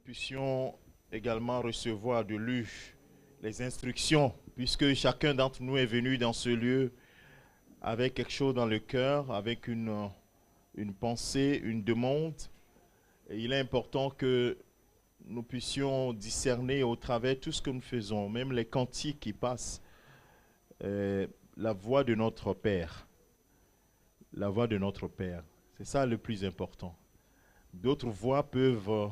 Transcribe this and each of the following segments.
puissions également recevoir de lui les instructions, puisque chacun d'entre nous est venu dans ce lieu avec quelque chose dans le cœur, avec une pensée, une demande. Et il est important que nous puissions discerner au travers tout ce que nous faisons, même les cantiques qui passent, la voix de notre Père. La voix de notre Père. C'est ça le plus important. D'autres voix peuvent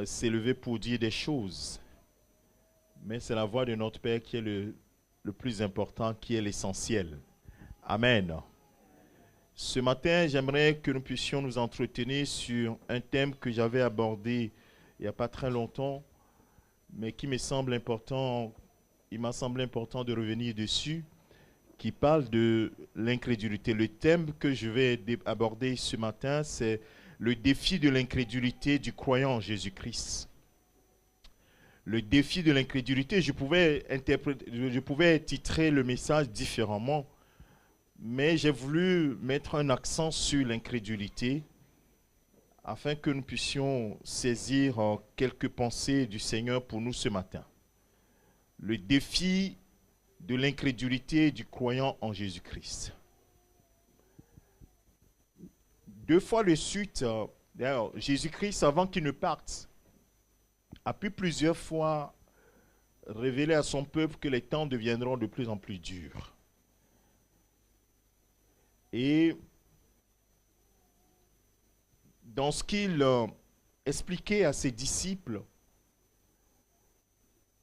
s'élever pour dire des choses. Mais c'est la voix de notre Père qui est le plus important, qui est l'essentiel. Amen. Ce matin, j'aimerais que nous puissions nous entretenir sur un thème que j'avais abordé il n'y a pas très longtemps, mais qui me semble important, il m'a semblé important de revenir dessus, qui parle de l'incrédulité. Le thème que je vais aborder ce matin, c'est le défi de l'incrédulité du croyant en Jésus-Christ. Le défi de l'incrédulité, je pouvais titrer le message différemment, mais j'ai voulu mettre un accent sur l'incrédulité afin que nous puissions saisir quelques pensées du Seigneur pour nous ce matin. Le défi de l'incrédulité du croyant en Jésus-Christ. Deux fois de suite, d'ailleurs, Jésus-Christ, avant qu'il ne parte, a pu plusieurs fois révéler à son peuple que les temps deviendront de plus en plus durs. Et dans ce qu'il expliquait à ses disciples,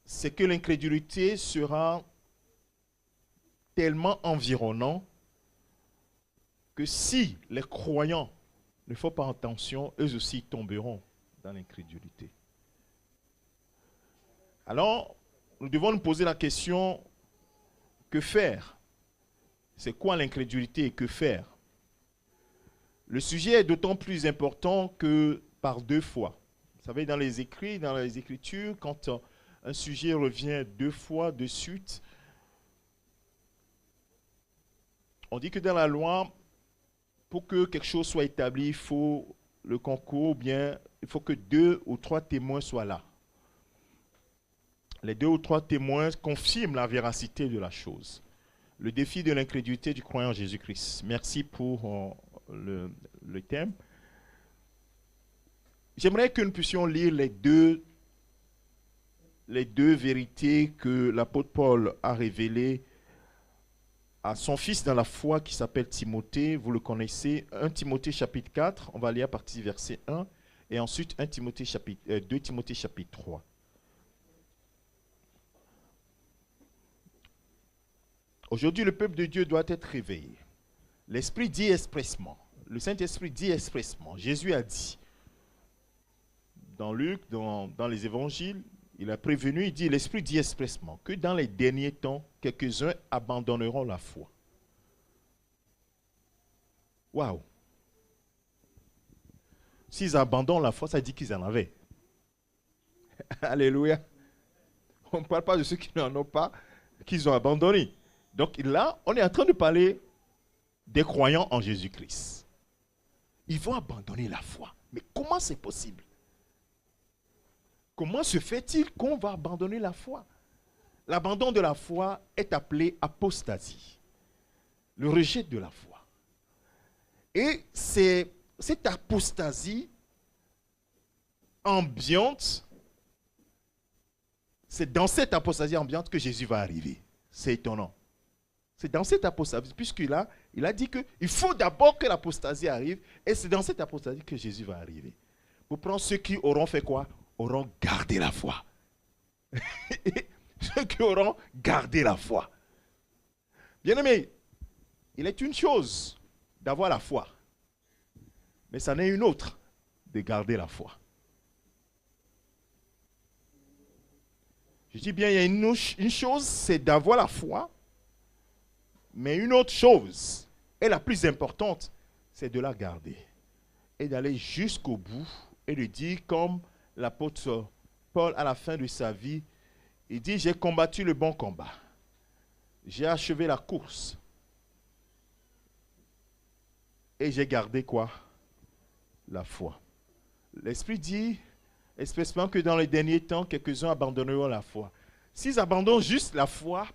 c'est que l'incrédulité sera tellement environnant que si les croyants ne font pas attention, eux aussi tomberont dans l'incrédulité. Alors, nous devons nous poser la question, que faire? C'est quoi l'incrédulité et que faire? Le sujet est d'autant plus important que par deux fois. Vous savez, dans les écrits, dans les Écritures, quand un sujet revient deux fois de suite, on dit que dans la loi, pour que quelque chose soit établi, il faut le concours, ou bien il faut que 2 ou 3 témoins soient là. Les 2 ou 3 témoins confirment la véracité de la chose. Le défi de l'incrédulité du croyant en Jésus-Christ. Merci pour le thème. J'aimerais que nous puissions lire les deux vérités que l'apôtre Paul a révélées à son fils dans la foi qui s'appelle Timothée. Vous le connaissez. 1 Timothée chapitre 4, on va lire à partir du verset 1. Et ensuite 2 Timothée chapitre 3. Aujourd'hui, le peuple de Dieu doit être réveillé. L'Esprit dit expressement, le Saint-Esprit dit expressement, Jésus a dit, dans Luc, dans les évangiles, il a prévenu, il dit, l'Esprit dit expressement que dans les derniers temps, quelques-uns abandonneront la foi. Waouh! S'ils abandonnent la foi, ça dit qu'ils en avaient. Alléluia! On ne parle pas de ceux qui n'en ont pas, qu'ils ont abandonné. Donc là, on est en train de parler des croyants en Jésus-Christ. Ils vont abandonner la foi. Mais comment c'est possible? Comment se fait-il qu'on va abandonner la foi? L'abandon de la foi est appelé apostasie. Le rejet de la foi. Et c'est cette apostasie ambiante, c'est dans cette apostasie ambiante que Jésus va arriver. C'est étonnant. C'est dans cette apostasie, puisqu'il a dit qu'il faut d'abord que l'apostasie arrive, et c'est dans cette apostasie que Jésus va arriver. Pour prendre ceux qui auront fait quoi? Auront gardé la foi. Ceux qui auront gardé la foi. Bien-aimé, il est une chose d'avoir la foi, mais ça n'est une autre de garder la foi. Je dis bien, il y a une chose, c'est d'avoir la foi, mais une autre chose, et la plus importante, c'est de la garder. Et d'aller jusqu'au bout et de dire comme l'apôtre Paul à la fin de sa vie, il dit, j'ai combattu le bon combat. J'ai achevé la course. Et j'ai gardé quoi? La foi. L'Esprit dit, Especiellement que dans les derniers temps, quelques-uns abandonneront la foi. S'ils abandonnent juste la foi,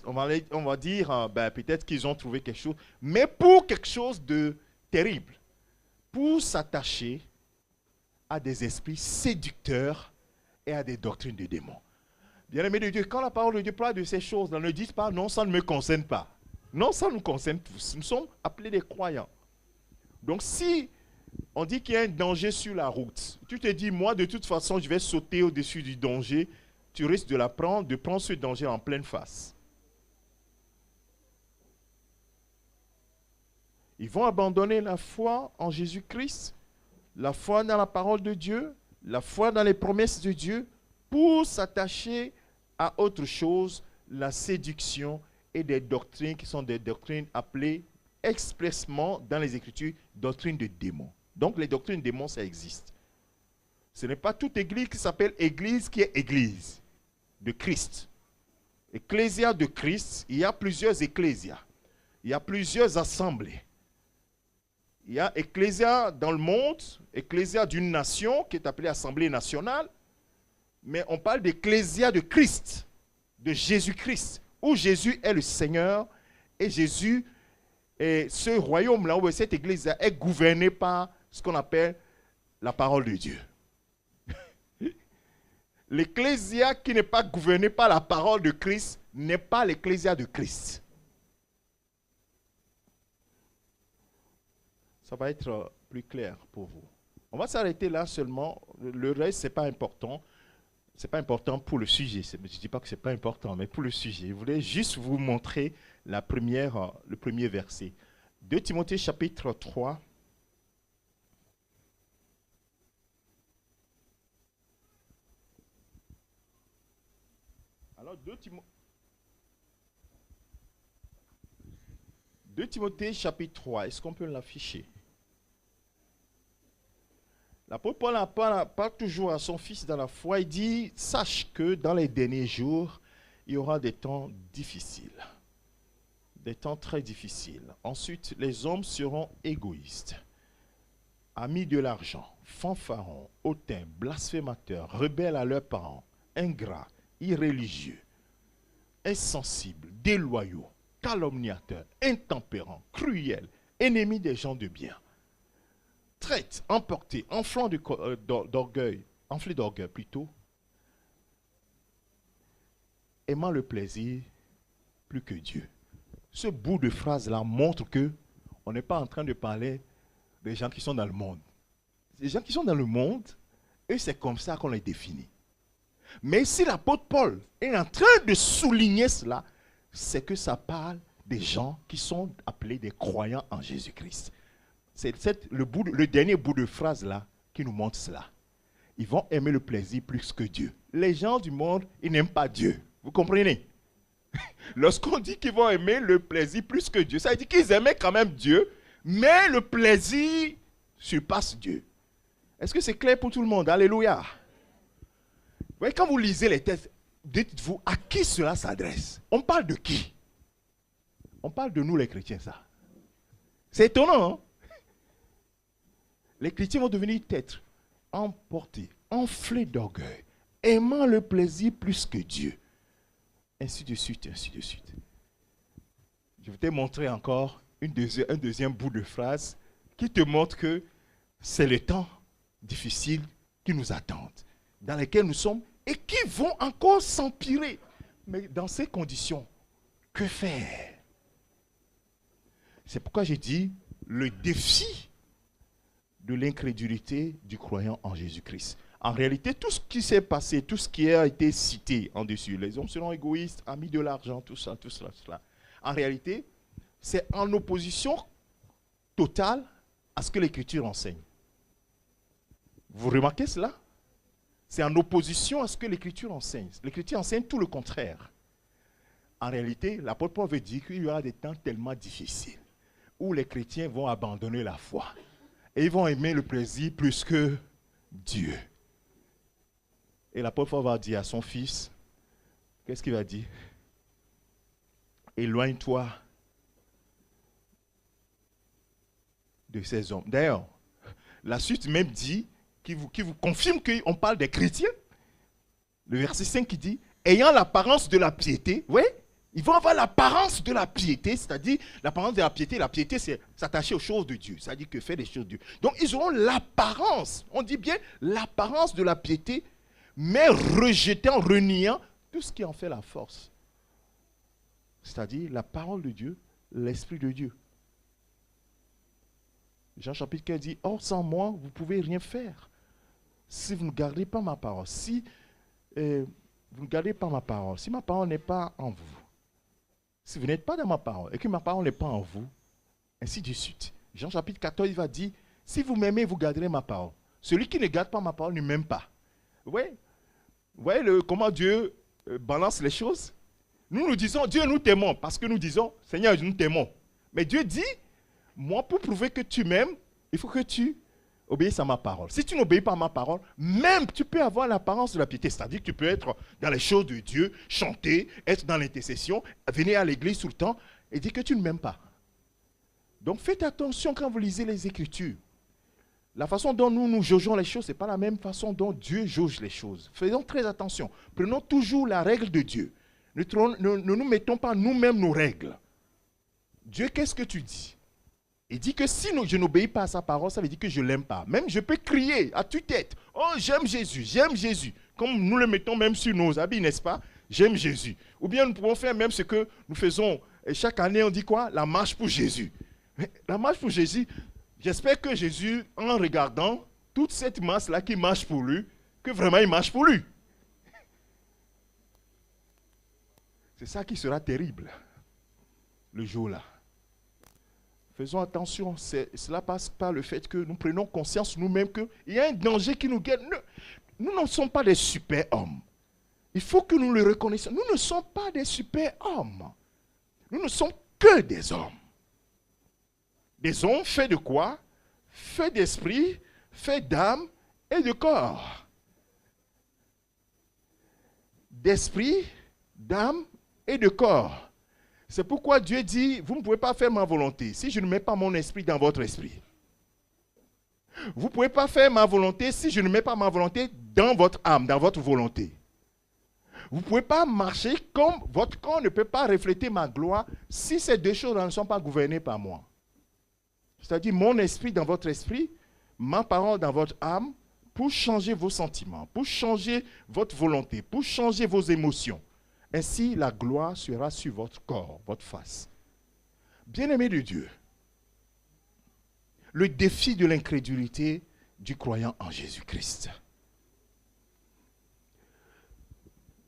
on va dire, peut-être qu'ils ont trouvé quelque chose, mais pour quelque chose de terrible, pour s'attacher à des esprits séducteurs et à des doctrines de démons. Bien-aimés de Dieu, quand la parole de Dieu parle de ces choses-là, ne dites pas non, ça ne me concerne pas. Non, ça nous concerne tous. Nous sommes appelés des croyants. Donc si on dit qu'il y a un danger sur la route, tu te dis, moi de toute façon, je vais sauter au-dessus du danger, tu risques de prendre ce danger en pleine face. Ils vont abandonner la foi en Jésus-Christ, la foi dans la parole de Dieu, la foi dans les promesses de Dieu, pour s'attacher à autre chose, la séduction et des doctrines qui sont des doctrines appelées expressement dans les Écritures doctrines de démons. Donc les doctrines de démons, ça existe. Ce n'est pas toute église qui s'appelle église qui est église de Christ. Ecclésia de Christ, il y a plusieurs ecclésias. Il y a plusieurs assemblées. Il y a ecclésia dans le monde, ecclésia d'une nation qui est appelée Assemblée nationale. Mais on parle d'ecclésia de Christ, de Jésus-Christ, où Jésus est le Seigneur et Jésus, et ce royaume-là, où cette église est gouvernée par ce qu'on appelle la parole de Dieu. L'ecclésia qui n'est pas gouvernée par la parole de Christ n'est pas l'ecclésia de Christ. Ça va être plus clair pour vous. On va s'arrêter là seulement. Le reste, ce n'est pas important. Ce n'est pas important pour le sujet. Je ne dis pas que ce n'est pas important, mais pour le sujet. Je voulais juste vous montrer le premier verset. 2 Timothée chapitre 3. Alors, 2 Timothée chapitre 3, est-ce qu'on peut l'afficher? L'apôtre Paul parle toujours à son fils dans la foi. Il dit, sache que dans les derniers jours, il y aura des temps difficiles. Des temps très difficiles. Ensuite, les hommes seront égoïstes, amis de l'argent, fanfarons, hautains, blasphémateurs, rebelles à leurs parents, ingrats, irréligieux, insensibles, déloyaux, calomniateurs, intempérants, cruels, ennemis des gens de bien. Traite, emporté, enflant d'orgueil, enflé d'orgueil plutôt, aimant le plaisir plus que Dieu. Ce bout de phrase-là montre que on n'est pas en train de parler des gens qui sont dans le monde. Les gens qui sont dans le monde, eux, c'est comme ça qu'on les définit. Mais si l'apôtre Paul est en train de souligner cela, c'est que ça parle des gens qui sont appelés des croyants en Jésus-Christ. C'est le dernier bout de phrase là qui nous montre cela. Ils vont aimer le plaisir plus que Dieu. Les gens du monde, ils n'aiment pas Dieu. Vous comprenez? Lorsqu'on dit qu'ils vont aimer le plaisir plus que Dieu, ça veut dire qu'ils aimaient quand même Dieu, mais le plaisir surpasse Dieu. Est-ce que c'est clair pour tout le monde? Alléluia. Vous voyez, quand vous lisez les textes, dites-vous à qui cela s'adresse. On parle de qui? On parle de nous les chrétiens, ça. C'est étonnant, hein? Les chrétiens vont devenir têtes, emportés, enflés d'orgueil, aimant le plaisir plus que Dieu. Ainsi de suite, ainsi de suite. Je vais te montrer encore un deuxième bout de phrase qui te montre que c'est le temps difficile qui nous attendent, dans lesquels nous sommes et qui vont encore s'empirer. Mais dans ces conditions, que faire? C'est pourquoi j'ai dit le défi de l'incrédulité du croyant en Jésus-Christ. En réalité, tout ce qui s'est passé, tout ce qui a été cité en dessus, les hommes seront égoïstes, amis de l'argent, tout ça, tout cela. En réalité, c'est en opposition totale à ce que l'Écriture enseigne. Vous remarquez cela? C'est en opposition à ce que l'Écriture enseigne. L'Écriture enseigne tout le contraire. En réalité, l'apôtre Paul veut dire qu'il y aura des temps tellement difficiles où les chrétiens vont abandonner la foi. Et ils vont aimer le plaisir plus que Dieu. Et l'apôtre Paul va dire à son fils, qu'est-ce qu'il va dire? Éloigne-toi de ces hommes. D'ailleurs, la suite même dit, qui vous confirme qu'on parle des chrétiens. Le verset 5 qui dit, ayant l'apparence de la piété, oui, ils vont avoir l'apparence de la piété, c'est-à-dire l'apparence de la piété c'est s'attacher aux choses de Dieu, c'est-à-dire que faire les choses de Dieu. Donc ils auront l'apparence, on dit bien l'apparence de la piété, mais rejetant, reniant tout ce qui en fait la force. C'est-à-dire la parole de Dieu, l'Esprit de Dieu. Jean chapitre 15 dit, or sans moi, vous ne pouvez rien faire. Si vous ne gardez pas ma parole, si vous ne gardez pas ma parole, si ma parole n'est pas en vous, si vous n'êtes pas dans ma parole et que ma parole n'est pas en vous, ainsi de suite. Jean chapitre 14, il va dire, si vous m'aimez, vous garderez ma parole. Celui qui ne garde pas ma parole ne m'aime pas. Vous voyez comment Dieu balance les choses? Nous disons, Dieu, nous t'aimons, parce que nous disons, Seigneur, nous t'aimons. Mais Dieu dit, moi, pour prouver que tu m'aimes, il faut que tu obéisses à ma parole. Si tu n'obéis pas à ma parole, même tu peux avoir l'apparence de la piété. C'est-à-dire que tu peux être dans les choses de Dieu, chanter, être dans l'intercession, venir à l'église tout le temps et dire que tu ne m'aimes pas. Donc faites attention quand vous lisez les Écritures. La façon dont nous jaugeons les choses, ce n'est pas la même façon dont Dieu jauge les choses. Faisons très attention. Prenons toujours la règle de Dieu. Ne nous mettons pas nous-mêmes nos règles. Dieu, qu'est-ce que tu dis? Il dit que si je n'obéis pas à sa parole, ça veut dire que je ne l'aime pas. Même je peux crier à tue-tête, oh j'aime Jésus, j'aime Jésus. Comme nous le mettons même sur nos habits, n'est-ce pas? J'aime Jésus. Ou bien nous pouvons faire même ce que nous faisons chaque année, on dit quoi? La marche pour Jésus. La marche pour Jésus, j'espère que Jésus, en regardant toute cette masse-là qui marche pour lui, que vraiment il marche pour lui. C'est ça qui sera terrible, le jour-là. Faisons attention, cela passe par le fait que nous prenons conscience nous-mêmes qu'il y a un danger qui nous guette. Nous ne sommes pas des super-hommes. Il faut que nous le reconnaissions. Nous ne sommes pas des super-hommes. Nous ne sommes que des hommes. Des hommes faits de quoi? Faits d'esprit, faits d'âme et de corps. D'esprit, d'âme et de corps. C'est pourquoi Dieu dit, vous ne pouvez pas faire ma volonté si je ne mets pas mon esprit dans votre esprit. Vous ne pouvez pas faire ma volonté si je ne mets pas ma volonté dans votre âme, dans votre volonté. Vous ne pouvez pas marcher comme votre corps ne peut pas refléter ma gloire si ces deux choses ne sont pas gouvernées par moi. C'est-à-dire mon esprit dans votre esprit, ma parole dans votre âme, pour changer vos sentiments, pour changer votre volonté, pour changer vos émotions. Ainsi, la gloire sera sur votre corps, votre face. Bien-aimés de Dieu, le défi de l'incrédulité du croyant en Jésus-Christ.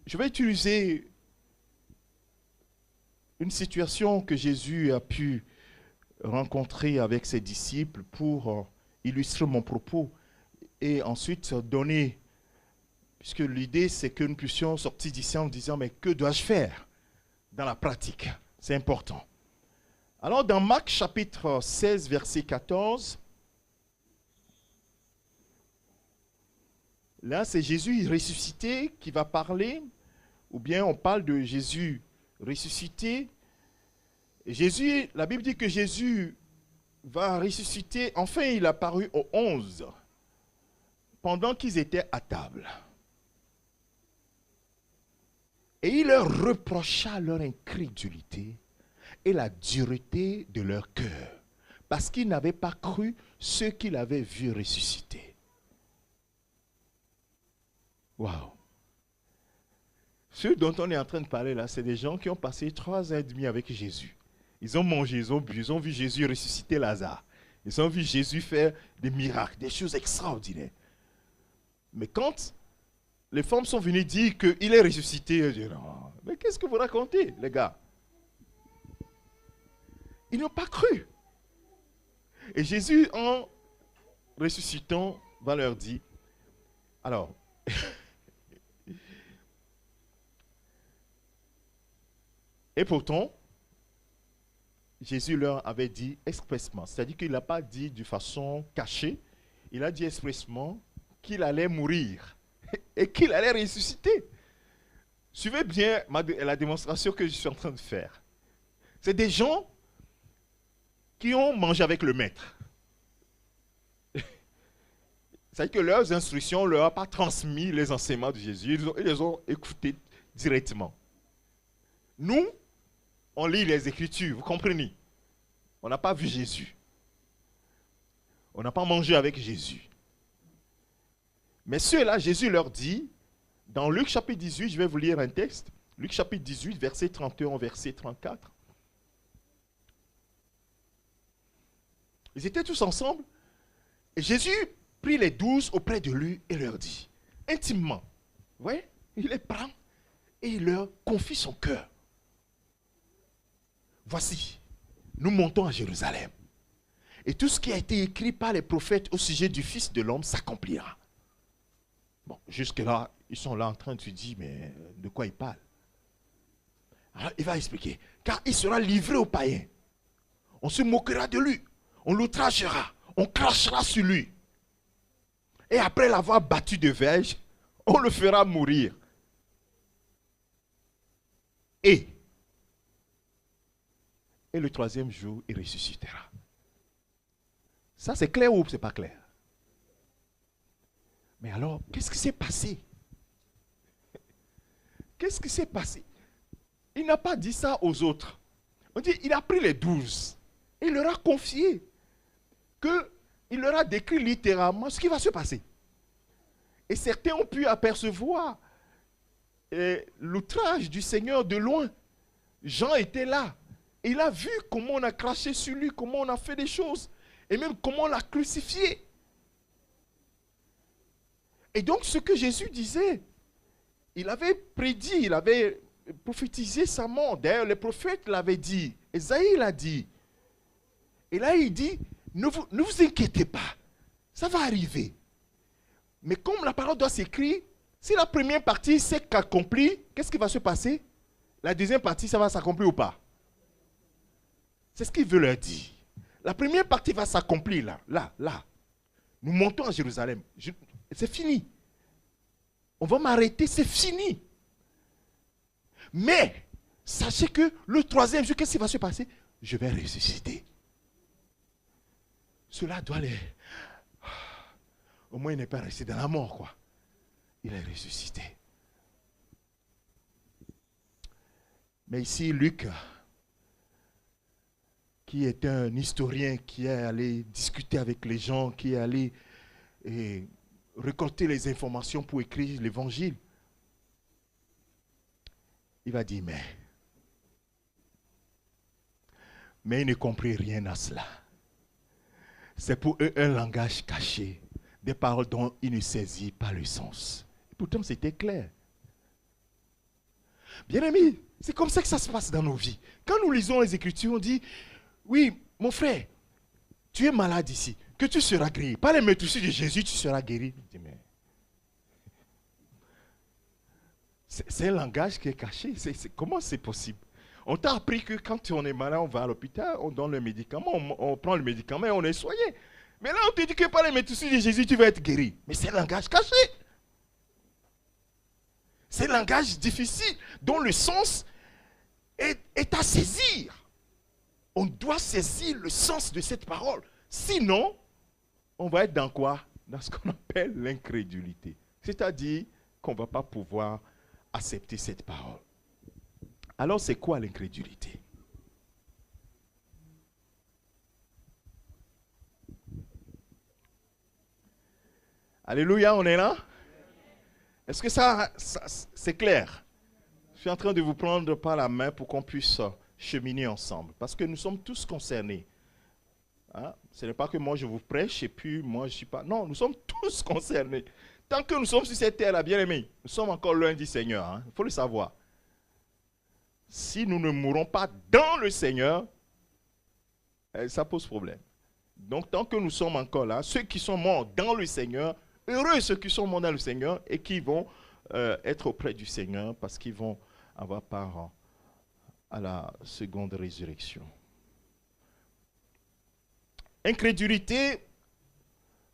Je vais utiliser une situation que Jésus a pu rencontrer avec ses disciples pour illustrer mon propos et ensuite donner. Puisque l'idée, c'est que nous puissions sortir d'ici en disant, mais que dois-je faire dans la pratique? C'est important. Alors, dans Marc chapitre 16, verset 14, là, c'est Jésus ressuscité qui va parler, ou bien on parle de Jésus ressuscité. Et Jésus, la Bible dit que Jésus va ressusciter, enfin, il a paru aux 11, pendant qu'ils étaient à table. Et il leur reprocha leur incrédulité et la dureté de leur cœur, parce qu'ils n'avaient pas cru ceux qu'il avait vus ressusciter. Waouh! Ceux dont on est en train de parler là, c'est des gens qui ont passé 3 ans et demi avec Jésus. Ils ont mangé, ils ont bu, ils ont vu Jésus ressusciter Lazare. Ils ont vu Jésus faire des miracles, des choses extraordinaires. Mais quand les femmes sont venues dire qu'il est ressuscité, je dis, non, mais qu'est-ce que vous racontez, les gars? Ils n'ont pas cru. Et Jésus, en ressuscitant, va leur dire, alors, et pourtant, Jésus leur avait dit expressement, c'est-à-dire qu'il n'a pas dit de façon cachée, il a dit expressement qu'il allait mourir et qu'il allait ressusciter. Suivez bien la démonstration que je suis en train de faire. C'est des gens qui ont mangé avec le maître. C'est-à-dire que leurs instructions ne leur ont pas transmis les enseignements de Jésus. Ils les ont écoutés directement. Nous, on lit les Écritures, vous comprenez? On n'a pas vu Jésus. On n'a pas mangé avec Jésus. Mais ceux-là, Jésus leur dit, dans Luc chapitre 18, je vais vous lire un texte. Luc chapitre 18, verset 31, verset 34. Ils étaient tous ensemble. Et Jésus prit les 12 auprès de lui et leur dit, intimement, vous voyez, il les prend et il leur confie son cœur. Voici, nous montons à Jérusalem. Et tout ce qui a été écrit par les prophètes au sujet du Fils de l'homme s'accomplira. Bon, jusque-là, ils sont là en train de se dire, mais de quoi ils parlent? Alors, il va expliquer. Car il sera livré aux païens. On se moquera de lui. On l'outragera. On crachera sur lui. Et après l'avoir battu de verge, on le fera mourir. Et le troisième jour, il ressuscitera. Ça, c'est clair ou c'est pas clair? Mais alors, qu'est-ce qui s'est passé? Qu'est-ce qui s'est passé? Il n'a pas dit ça aux autres. On dit, il a pris les 12 et il leur a confié qu'il leur a décrit littéralement ce qui va se passer. Et certains ont pu apercevoir l'outrage du Seigneur de loin. Jean était là. Il a vu comment on a craché sur lui, comment on a fait des choses, et même comment on l'a crucifié. Et donc ce que Jésus disait, il avait prédit, il avait prophétisé sa mort. D'ailleurs, les prophètes l'avaient dit, Ésaïe l'a dit. Et là, il dit, ne vous inquiétez pas, ça va arriver. Mais comme la parole doit s'écrire, si la première partie s'est accomplie, qu'est-ce qui va se passer? La deuxième partie, ça va s'accomplir ou pas? C'est ce qu'il veut leur dire. La première partie va s'accomplir là. Nous montons à Jérusalem. C'est fini. On va m'arrêter, c'est fini. Mais, sachez que le troisième jour, qu'est-ce qui va se passer? Je vais ressusciter. Cela doit les... Au moins, il n'est pas resté dans la mort, quoi. Il est ressuscité. Mais ici, Luc, qui est un historien, qui est allé discuter avec les gens, qui est allé récolter les informations pour écrire l'évangile, il va dire, mais il ne comprit rien à cela. C'est pour eux un langage caché, des paroles dont il ne saisit pas le sens. Et pourtant, c'était clair. Bien-aimés, c'est comme ça que ça se passe dans nos vies. Quand nous lisons les Écritures, on dit, oui, mon frère, tu es malade ici, que tu seras guéri. Par les meurtrissures de Jésus, tu seras guéri. Je dis, mais c'est un langage qui est caché. Comment c'est possible? On t'a appris que quand on est malade, on va à l'hôpital, on donne le médicament, on prend le médicament et on est soigné. Mais là, on te dit que par les meurtrissures de Jésus, tu vas être guéri. Mais c'est un langage caché. C'est un langage difficile, dont le sens est à saisir. On doit saisir le sens de cette parole. Sinon, on va être dans quoi? Dans ce qu'on appelle l'incrédulité. C'est-à-dire qu'on ne va pas pouvoir accepter cette parole. Alors, c'est quoi l'incrédulité? Alléluia, on est là? Est-ce que ça c'est clair? Je suis en train de vous prendre par la main pour qu'on puisse cheminer ensemble. Parce que nous sommes tous concernés. Hein? Ce n'est pas que moi je vous prêche et puis moi je ne suis pas... Non, nous sommes tous concernés. Tant que nous sommes sur cette terre-là, bien aimés, nous sommes encore loin du Seigneur. Hein? Il faut le savoir. Si nous ne mourons pas dans le Seigneur, ça pose problème. Donc tant que nous sommes encore là, ceux qui sont morts dans le Seigneur, heureux ceux qui sont morts dans le Seigneur et qui vont être auprès du Seigneur parce qu'ils vont avoir part à la seconde résurrection. Incrédulité,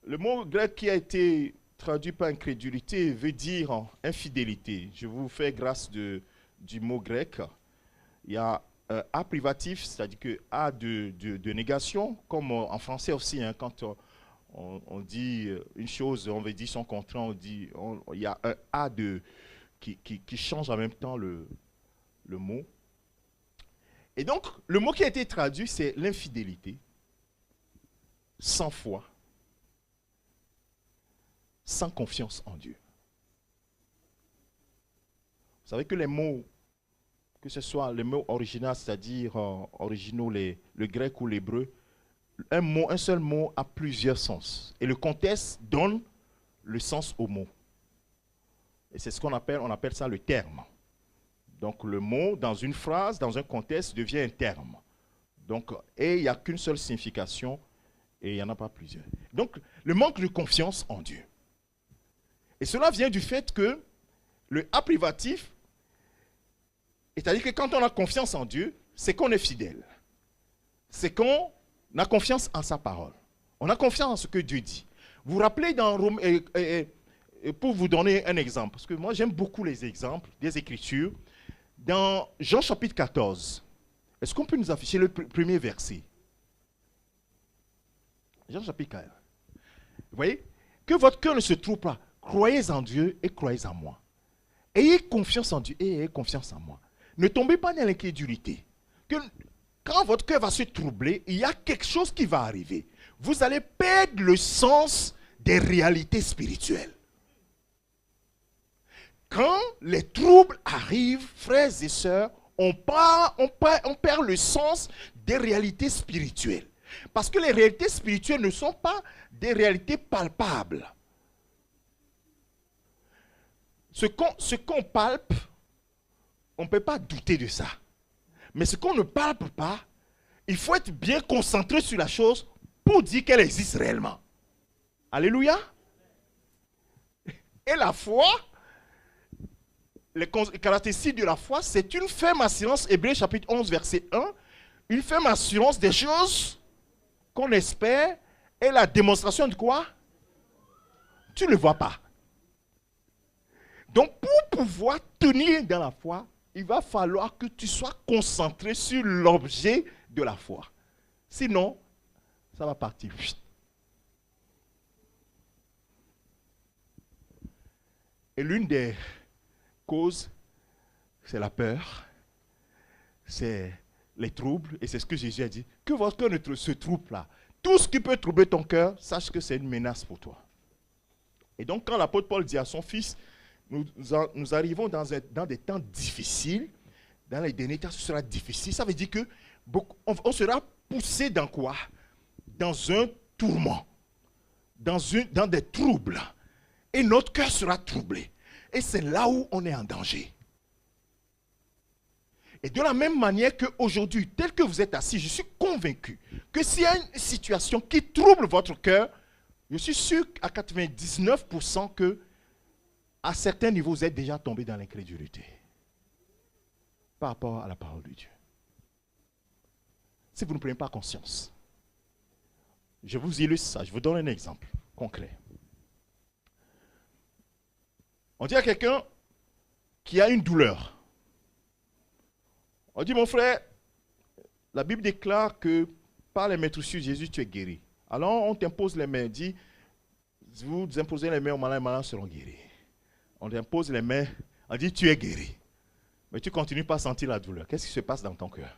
le mot grec qui a été traduit par incrédulité veut dire infidélité. Je vous fais grâce du mot grec. Il y a A privatif, c'est-à-dire que A de négation, comme en français aussi, hein, quand On dit une chose, on veut dire son contraire, il y a un A qui change en même temps le mot. Et donc, le mot qui a été traduit, c'est l'infidélité, sans foi, sans confiance en Dieu. Vous savez que les mots, que ce soit les mots originaux, c'est-à-dire originaux, le grec ou l'hébreu, un seul mot a plusieurs sens. Et le contexte donne le sens au mot. Et c'est ce on appelle ça le terme. Donc le mot, dans une phrase, dans un contexte, devient un terme. Donc, et il n'y a qu'une seule signification, et il n'y en a pas plusieurs. Donc, le manque de confiance en Dieu. Et cela vient du fait que le A privatif, c'est-à-dire que quand on a confiance en Dieu, c'est qu'on est fidèle. C'est qu'on a confiance en sa parole. On a confiance en ce que Dieu dit. Vous vous rappelez dans Rome, pour vous donner un exemple, parce que moi j'aime beaucoup les exemples des Écritures, dans Jean chapitre 14, est-ce qu'on peut nous afficher le premier verset? Jean chapitre 14. Vous voyez? Que votre cœur ne se trouble pas. Croyez en Dieu et croyez en moi. Ayez confiance en Dieu et ayez confiance en moi. Ne tombez pas dans l'incrédulité. Quand votre cœur va se troubler, il y a quelque chose qui va arriver. Vous allez perdre le sens des réalités spirituelles. Quand les troubles arrivent, frères et sœurs, on perd le sens des réalités spirituelles. Parce que les réalités spirituelles ne sont pas des réalités palpables. Ce qu'on palpe, on ne peut pas douter de ça. Mais ce qu'on ne palpe pas, il faut être bien concentré sur la chose pour dire qu'elle existe réellement. Alléluia. Et la foi, les caractéristiques de la foi, c'est une ferme assurance, Hébreux chapitre 11, verset 1, une ferme assurance des choses qu'on espère et la démonstration de quoi? Tu ne le vois pas. Donc pour pouvoir tenir dans la foi, il va falloir que tu sois concentré sur l'objet de la foi. Sinon, ça va partir. Et l'une des causes, c'est la peur, c'est les troubles, et c'est ce que Jésus a dit. Que votre cœur ne se trouble pas. Tout ce qui peut troubler ton cœur, sache que c'est une menace pour toi. Et donc, quand l'apôtre Paul dit à son fils, nous arrivons dans des temps difficiles, dans les derniers temps, ce sera difficile. Ça veut dire que on sera poussé dans quoi? Dans un tourment, dans des troubles. Et notre cœur sera troublé. Et c'est là où on est en danger. Et de la même manière qu'aujourd'hui, tel que vous êtes assis, je suis convaincu que s'il y a une situation qui trouble votre cœur, je suis sûr à 99% que à certains niveaux, vous êtes déjà tombé dans l'incrédulité par rapport à la parole de Dieu. Si vous ne prenez pas conscience, je vous illustre ça, je vous donne un exemple concret. On dit à quelqu'un qui a une douleur. On dit, mon frère, la Bible déclare que par les maîtresses de Jésus, tu es guéri. Alors on t'impose les mains, dit, vous imposez les mains aux malades, les malades seront guéris. On t'impose les mains, on dit, tu es guéri. Mais tu continues pas à sentir la douleur. Qu'est-ce qui se passe dans ton cœur?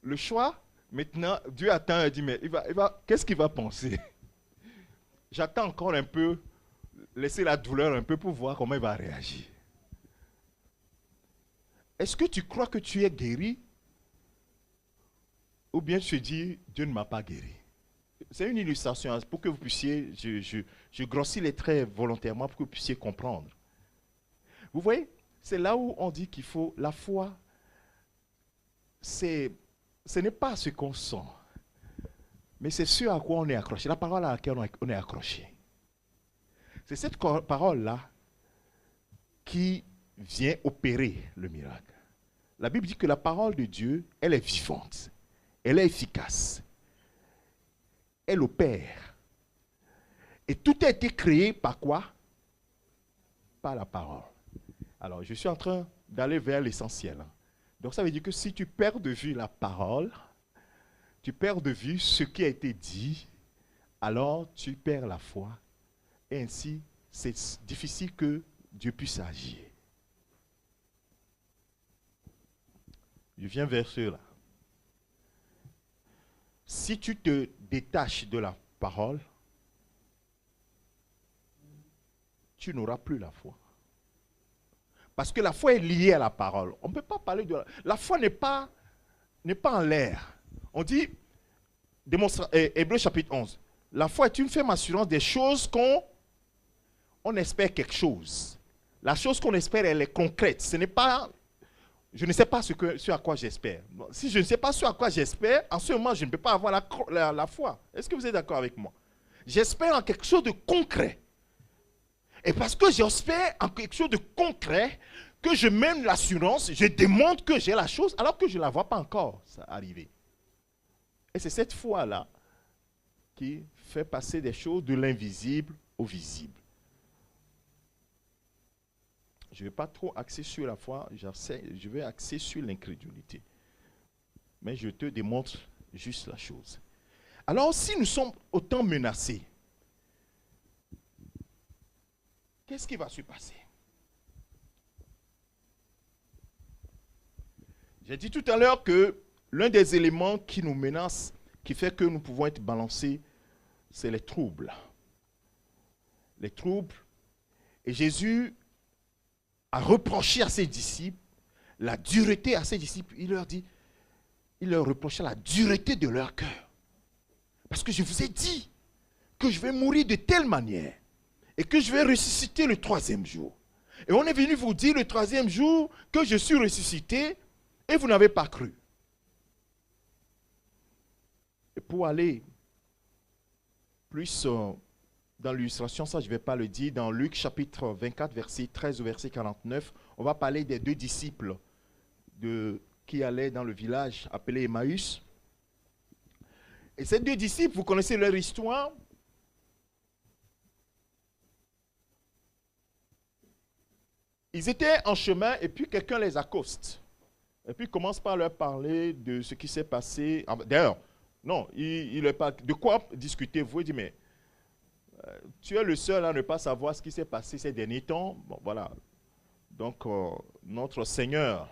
Le choix, maintenant, Dieu attend et dit, mais qu'est-ce qu'il va penser? J'attends encore un peu, laisser la douleur un peu pour voir comment il va réagir. Est-ce que tu crois que tu es guéri? Ou bien tu te dis, Dieu ne m'a pas guéri? C'est une illustration pour que vous puissiez, je grossis les traits volontairement pour que vous puissiez comprendre. Vous voyez, c'est là où on dit qu'il faut, la foi, ce n'est pas ce qu'on sent, mais c'est ce à quoi on est accroché, la parole à laquelle on est accroché. C'est cette parole-là qui vient opérer le miracle. La Bible dit que la parole de Dieu, elle est vivante, elle est efficace, elle opère. Et tout a été créé par quoi? Par la parole. Alors, je suis en train d'aller vers l'essentiel. Donc, ça veut dire que si tu perds de vue la parole, tu perds de vue ce qui a été dit, alors tu perds la foi. Et ainsi, c'est difficile que Dieu puisse agir. Je viens vers ceux-là. Si tu te détaches de la parole, tu n'auras plus la foi. Parce que la foi est liée à la parole. On ne peut pas parler de la foi n'est pas en l'air. On dit, Hébreux chapitre 11, la foi est une ferme assurance des choses on espère quelque chose. La chose qu'on espère, elle est concrète. Ce n'est pas, je ne sais pas ce à quoi j'espère. Si je ne sais pas ce à quoi j'espère, en ce moment, je ne peux pas avoir la foi. Est-ce que vous êtes d'accord avec moi? J'espère en quelque chose de concret. Et parce que j'espère en quelque chose de concret, que je mène l'assurance, je démontre que j'ai la chose, alors que je ne la vois pas encore, ça arriver. Et c'est cette foi-là qui fait passer des choses de l'invisible au visible. Je ne vais pas trop axer sur la foi, je vais axer sur l'incrédulité. Mais je te démontre juste la chose. Alors, si nous sommes autant menacés, qu'est-ce qui va se passer? J'ai dit tout à l'heure que l'un des éléments qui nous menace, qui fait que nous pouvons être balancés, c'est les troubles. Les troubles. Et Jésus a reproché à ses disciples la dureté à ses disciples. Il leur reprochait la dureté de leur cœur. Parce que je vous ai dit que je vais mourir de telle manière et que je vais ressusciter le 3e jour. Et on est venu vous dire le 3e jour que je suis ressuscité et vous n'avez pas cru. Et pour aller plus dans l'illustration, ça je ne vais pas le dire, dans Luc chapitre 24, verset 13 au verset 49, on va parler des 2 disciples qui allaient dans le village appelé Emmaüs. Et ces 2 disciples, vous connaissez leur histoire. Ils étaient en chemin et puis quelqu'un les accoste. Et puis il commence par leur parler de ce qui s'est passé. D'ailleurs, non, il leur parle. De quoi discutez-vous? Il dit, mais tu es le seul à ne pas savoir ce qui s'est passé ces derniers temps. Bon, voilà. Donc, notre Seigneur,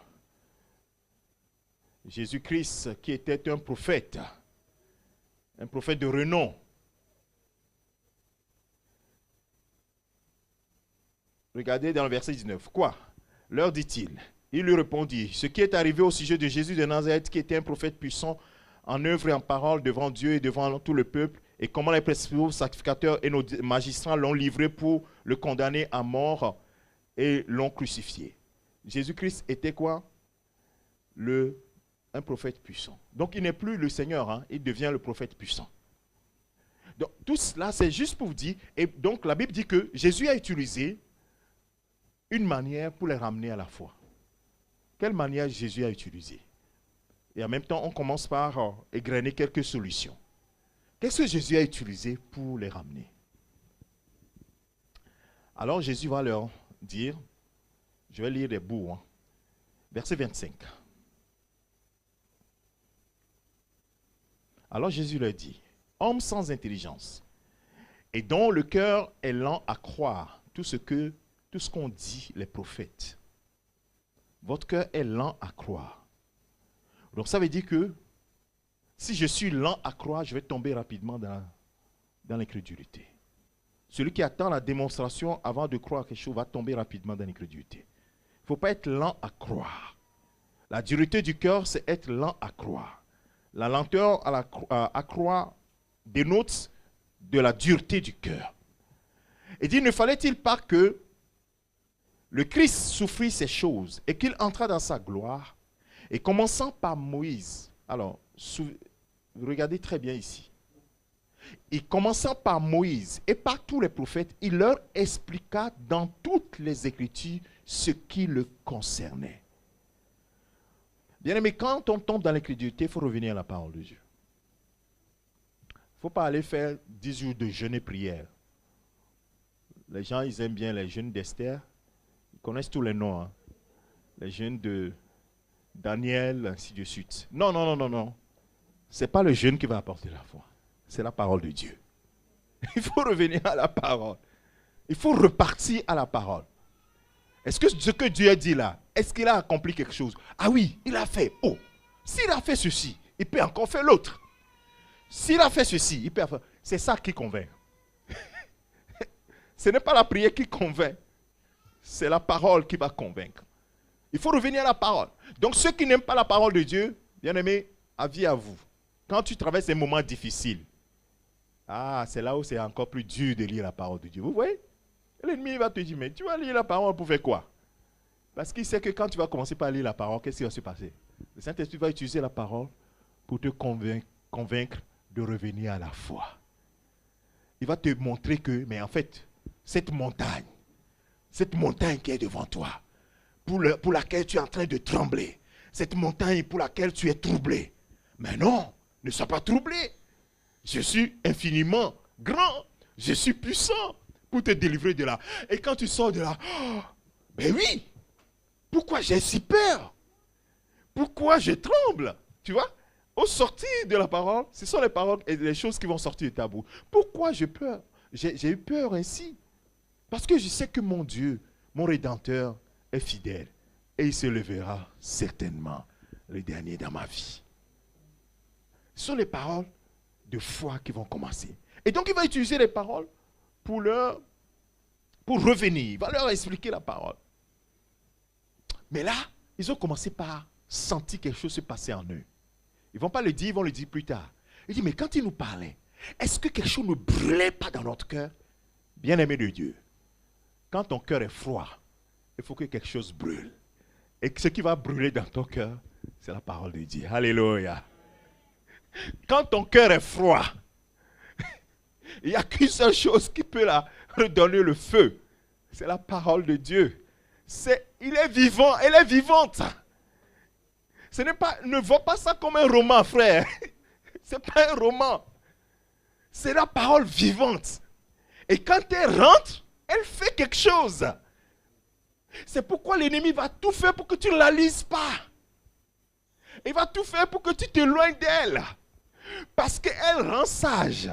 Jésus-Christ, qui était un prophète de renom. Regardez dans le verset 19. Quoi? Leur dit-il. Il lui répondit, ce qui est arrivé au sujet de Jésus de Nazareth, qui était un prophète puissant en œuvre et en parole devant Dieu et devant tout le peuple, et comment les principaux sacrificateurs et nos magistrats l'ont livré pour le condamner à mort et l'ont crucifié. Jésus-Christ était quoi? Un prophète puissant. Donc il n'est plus le Seigneur, hein, il devient le prophète puissant. Donc tout cela, c'est juste pour vous dire, et donc la Bible dit que Jésus a utilisé une manière pour les ramener à la foi. Quelle manière Jésus a utilisé? Et en même temps, on commence par égrener quelques solutions. Qu'est-ce que Jésus a utilisé pour les ramener? Alors Jésus va leur dire, je vais lire des bouts, hein. Verset 25. Alors Jésus leur dit, homme sans intelligence, et dont le cœur est lent à croire tout ce qu'ont dit les prophètes. Votre cœur est lent à croire. Donc ça veut dire que si je suis lent à croire, je vais tomber rapidement dans l'incrédulité. Celui qui attend la démonstration avant de croire quelque chose va tomber rapidement dans l'incrédulité. Il ne faut pas être lent à croire. La dureté du cœur, c'est être lent à croire. La lenteur à croire dénote de la dureté du cœur. Et dit, ne fallait-il pas que le Christ souffrit ces choses et qu'il entra dans sa gloire, et commençant par Moïse. Alors, regardez très bien ici. Et commençant par Moïse et par tous les prophètes, il leur expliqua dans toutes les Écritures ce qui le concernait. Bien aimé, quand on tombe dans l'incrédulité, il faut revenir à la parole de Dieu. Il ne faut pas aller faire 10 jours de jeûne et prière. Les gens, ils aiment bien les jeûnes d'Esther. Ils connaissent tous les noms. Hein. Les jeûnes de Daniel, ainsi de suite. Non, non, non, non, non. Ce n'est pas le jeûne qui va apporter la foi. C'est la parole de Dieu. Il faut revenir à la parole. Il faut repartir à la parole. Est-ce que ce que Dieu a dit là, est-ce qu'il a accompli quelque chose? Ah oui, il a fait. Oh, s'il a fait ceci, il peut encore faire l'autre. S'il a fait ceci, il peut faire... C'est ça qui convainc. Ce n'est pas la prière qui convainc. C'est la parole qui va convaincre. Il faut revenir à la parole. Donc ceux qui n'aiment pas la parole de Dieu, bien aimé, avis à vous. Quand tu traverses des moments difficiles, c'est là où c'est encore plus dur de lire la parole de Dieu. Vous voyez? L'ennemi va te dire, mais tu vas lire la parole pour faire quoi? Parce qu'il sait que quand tu vas commencer par lire la parole, qu'est-ce qui va se passer? Le Saint-Esprit va utiliser la parole pour te convaincre de revenir à la foi. Il va te montrer que, mais en fait, cette montagne qui est devant toi, pour laquelle tu es en train de trembler, cette montagne pour laquelle tu es troublé, mais non, ne sois pas troublé. Je suis infiniment grand, je suis puissant pour te délivrer de là. Et quand tu sors de là, ben oui, pourquoi j'ai si peur? Pourquoi je tremble? Tu vois? Au sortir de la parole, ce sont les paroles et les choses qui vont sortir de ta bouche. Pourquoi j'ai peur? J'ai eu peur ainsi. Parce que je sais que mon Dieu, mon Rédempteur, est fidèle. Et il se lèvera certainement le dernier dans ma vie. Ce sont les paroles de foi qui vont commencer. Et donc il va utiliser les paroles pour revenir. Il va leur expliquer la parole. Mais là, ils ont commencé par sentir quelque chose se passer en eux. Ils ne vont pas le dire, ils vont le dire plus tard. Il dit, mais quand il nous parlait, est-ce que quelque chose ne brûlait pas dans notre cœur? Bien-aimé de Dieu, quand ton cœur est froid, il faut que quelque chose brûle. Et ce qui va brûler dans ton cœur, c'est la parole de Dieu. Alléluia. Quand ton cœur est froid, il n'y a qu'une seule chose qui peut la redonner le feu. C'est la parole de Dieu. Il est vivant, elle est vivante. Ne vois pas ça comme un roman, frère. Ce n'est pas un roman. C'est la parole vivante. Et quand elle rentre, elle fait quelque chose. C'est pourquoi l'ennemi va tout faire pour que tu ne la lises pas. Il va tout faire pour que tu t'éloignes d'elle. Parce qu'elle rend sage.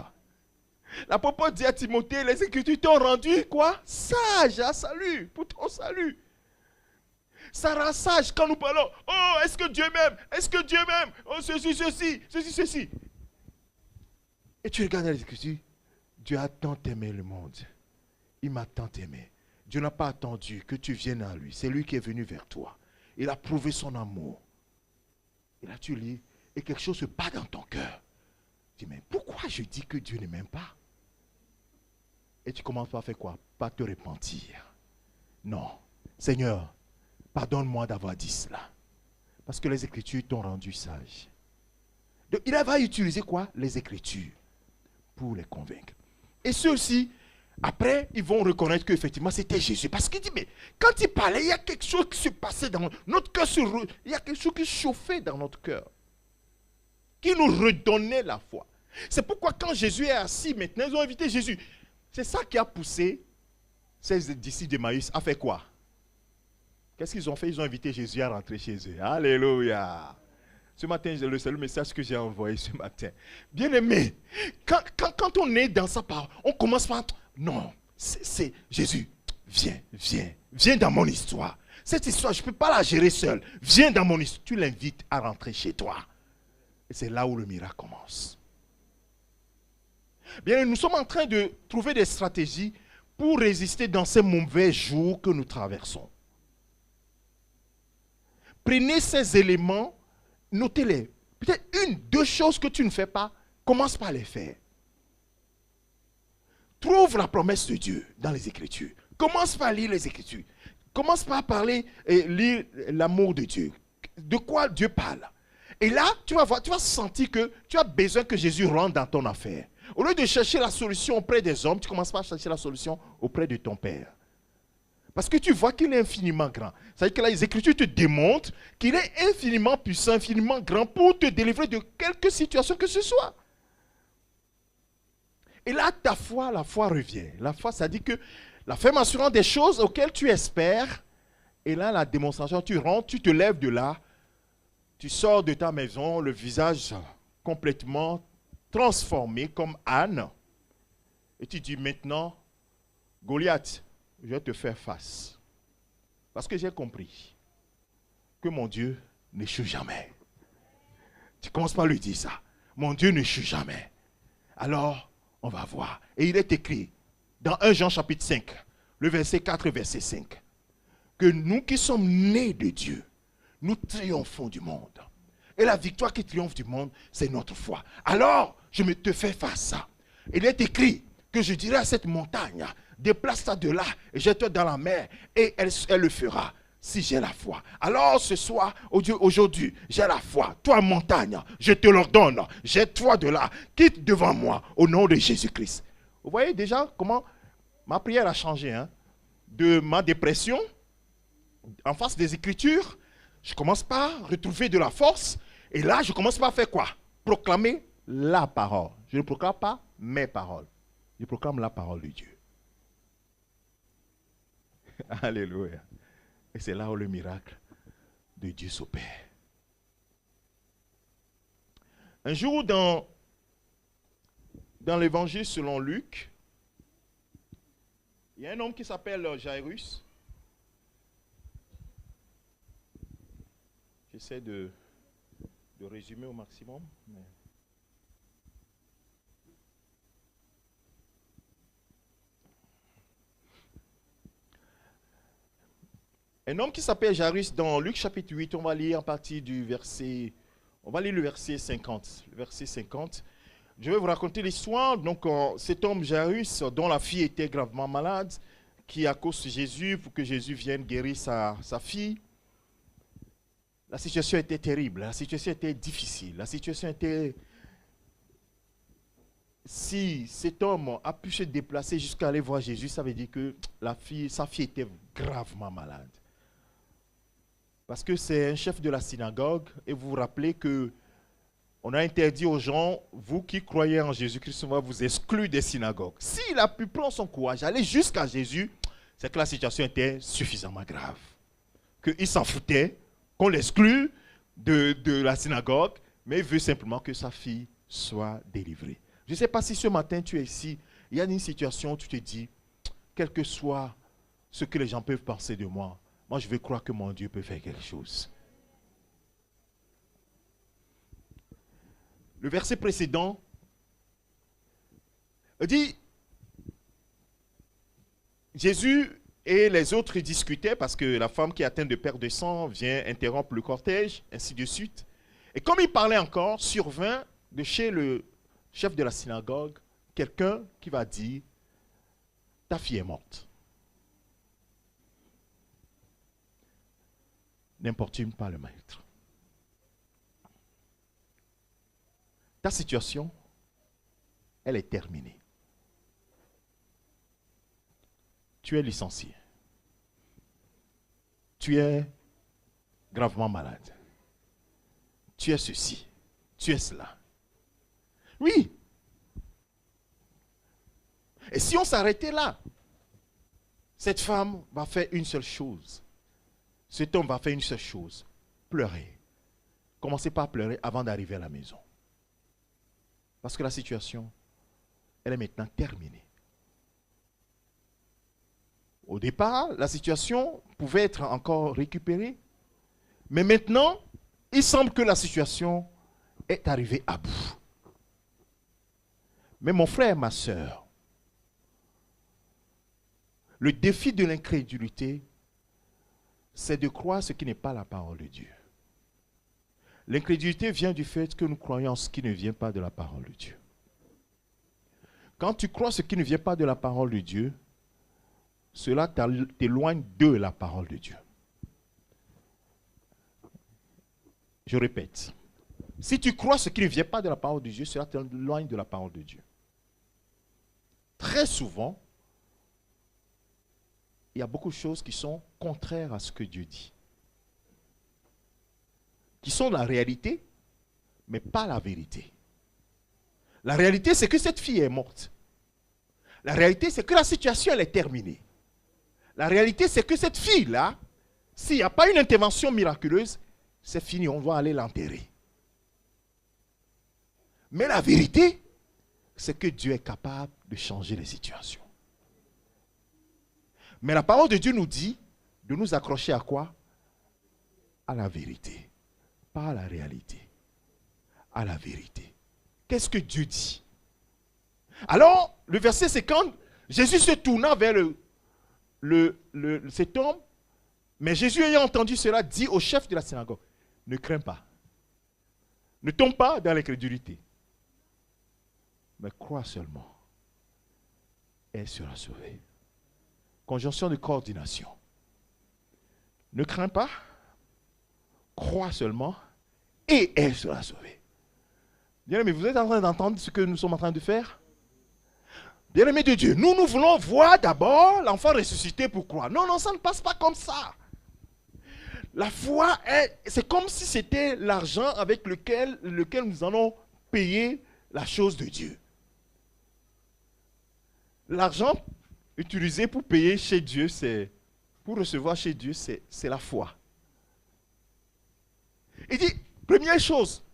L'apôtre dit à Timothée, les Écritures t'ont rendu quoi? Sage, à salut, pour ton salut. Ça rend sage quand nous parlons. Oh, est-ce que Dieu m'aime? Est-ce que Dieu m'aime? Oh, ceci. Et tu regardes les Écritures. Dieu a tant aimé le monde. Il m'a tant aimé. Dieu n'a pas attendu que tu viennes à lui. C'est lui qui est venu vers toi. Il a prouvé son amour. Et là, tu lis et quelque chose se bat dans ton cœur. Tu dis, mais pourquoi je dis que Dieu ne m'aime pas? Et tu commences par faire quoi? Pas te repentir. Non. Seigneur, pardonne-moi d'avoir dit cela. Parce que les Écritures t'ont rendu sage. Donc, il va utiliser quoi? Les Écritures pour les convaincre. Et ceux-ci, après, ils vont reconnaître qu'effectivement, c'était Jésus. Parce qu'il dit, mais quand il parlait, il y a quelque chose qui se passait dans notre cœur. Il y a quelque chose qui chauffait dans notre cœur. Qui nous redonnait la foi. C'est pourquoi quand Jésus est assis, maintenant, ils ont invité Jésus. C'est ça qui a poussé ces disciples d'Emmaüs à faire quoi? Qu'est-ce qu'ils ont fait? Ils ont invité Jésus à rentrer chez eux. Alléluia. Ce matin, c'est le seul message que j'ai envoyé ce matin. Bien-aimé, quand on est dans sa parole, on commence par... Non, c'est Jésus, viens dans mon histoire. Cette histoire, je ne peux pas la gérer seul. Viens dans mon histoire. Tu l'invites à rentrer chez toi. Et c'est là où le miracle commence. Bien, nous sommes en train de trouver des stratégies pour résister dans ces mauvais jours que nous traversons. Prenez ces éléments, notez-les. Peut-être une, deux choses que tu ne fais pas, commence par les faire. Trouve la promesse de Dieu dans les Écritures. Commence par lire les Écritures. Commence par parler et lire l'amour de Dieu. De quoi Dieu parle. Et là, tu vas voir, tu vas sentir que tu as besoin que Jésus rentre dans ton affaire. Au lieu de chercher la solution auprès des hommes, tu commences par chercher la solution auprès de ton Père. Parce que tu vois qu'il est infiniment grand. C'est-à-dire que là, les Écritures te démontrent qu'il est infiniment puissant, infiniment grand pour te délivrer de quelque situation que ce soit. Et là, la foi revient. La foi, ça dit que l'affirmation des choses auxquelles tu espères, et là, la démonstration, tu rentres, tu te lèves de là, tu sors de ta maison, le visage complètement transformé comme Anne. Et tu dis maintenant, Goliath, je vais te faire face. Parce que j'ai compris que mon Dieu n'échoue jamais. Tu commences par lui dire ça. Mon Dieu n'échoue jamais. Alors, on va voir. Et il est écrit dans 1 Jean chapitre 5, le verset 4 et verset 5, que nous qui sommes nés de Dieu, nous triomphons du monde. Et la victoire qui triomphe du monde, c'est notre foi. Alors, je me te fais face. Il est écrit que je dirai à cette montagne, déplace-toi de là et jette-toi dans la mer, et elle le fera, si j'ai la foi. Alors ce soir, aujourd'hui, j'ai la foi. Toi, montagne, je te l'ordonne, jette-toi de là, quitte devant moi, au nom de Jésus-Christ. Vous voyez déjà comment ma prière a changé, hein? De ma dépression, en face des Écritures, je commence par retrouver de la force, et là, je commence par faire quoi? Proclamer la parole. Je ne proclame pas mes paroles. Je proclame la parole de Dieu. Alléluia. Et c'est là où le miracle de Dieu s'opère. Un jour, dans l'évangile selon Luc, il y a un homme qui s'appelle Jairus. J'essaie de résumer au maximum. Un homme qui s'appelle Jairus, dans Luc chapitre 8, on va lire en partie du verset, on va lire le verset 50. Le verset 50. Je vais vous raconter l'histoire. Donc, cet homme Jairus, dont la fille était gravement malade, qui à cause de Jésus, pour que Jésus vienne guérir sa fille, la situation était terrible, la situation était difficile, la situation était... Si cet homme a pu se déplacer jusqu'à aller voir Jésus, ça veut dire que sa fille était gravement malade. Parce que c'est un chef de la synagogue, et vous vous rappelez que on a interdit aux gens, vous qui croyez en Jésus-Christ, on va vous exclure des synagogues. S'il a pu prendre son courage, aller jusqu'à Jésus, c'est que la situation était suffisamment grave. Qu'il s'en foutait, qu'on l'exclue de la synagogue, mais il veut simplement que sa fille soit délivrée. Je ne sais pas si ce matin tu es ici, il y a une situation où tu te dis, quel que soit ce que les gens peuvent penser de moi, moi je veux croire que mon Dieu peut faire quelque chose. Le verset précédent dit, Jésus et les autres discutaient parce que la femme qui est atteinte de perte de sang vient interrompre le cortège, ainsi de suite. Et comme il parlait encore, survint de chez le chef de la synagogue quelqu'un qui va dire, ta fille est morte. N'importune pas le maître. Ta situation, elle est terminée. Tu es licencié. Tu es gravement malade. Tu es ceci. Tu es cela. Oui. Et si on s'arrêtait là, cette femme va faire une seule chose. Cet homme va faire une seule chose. Pleurer. Commencez par pleurer avant d'arriver à la maison. Parce que la situation, elle est maintenant terminée. Au départ, la situation pouvait être encore récupérée. Mais maintenant, il semble que la situation est arrivée à bout. Mais mon frère, ma soeur, le défi de l'incrédulité, c'est de croire ce qui n'est pas la parole de Dieu. L'incrédulité vient du fait que nous croyons ce qui ne vient pas de la parole de Dieu. Quand tu crois ce qui ne vient pas de la parole de Dieu, cela t'éloigne de la parole de Dieu. Je répète, si tu crois ce qui ne vient pas de la parole de Dieu, cela t'éloigne de la parole de Dieu. Très souvent, il y a beaucoup de choses qui sont contraires à ce que Dieu dit. Qui sont la réalité, mais pas la vérité. La réalité, c'est que cette fille est morte. La réalité, c'est que la situation, elle est terminée. La réalité, c'est que cette fille-là, s'il n'y a pas une intervention miraculeuse, c'est fini, on va aller l'enterrer. Mais la vérité, c'est que Dieu est capable de changer les situations. Mais la parole de Dieu nous dit de nous accrocher à quoi? À la vérité. Pas à la réalité. À la vérité. Qu'est-ce que Dieu dit? Alors, le verset, c'est quand Jésus se tourna vers cet homme. Mais Jésus, ayant entendu cela, dit au chef de la synagogue, ne crains pas. Ne tombe pas dans l'incrédulité. Mais crois seulement. Elle sera sauvée. Conjonction de coordination. Ne crains pas. Crois seulement. Et elle sera sauvée. Bien-aimés, vous êtes en train d'entendre ce que nous sommes en train de faire? Bien-aimés de Dieu, nous voulons voir d'abord l'enfant ressuscité pour croire. Non, non, ça ne passe pas comme ça. La foi, c'est comme si c'était l'argent avec lequel nous allons payer la chose de Dieu. L'argent utilisé pour payer chez Dieu, pour recevoir chez Dieu, c'est la foi. Il dit, première chose,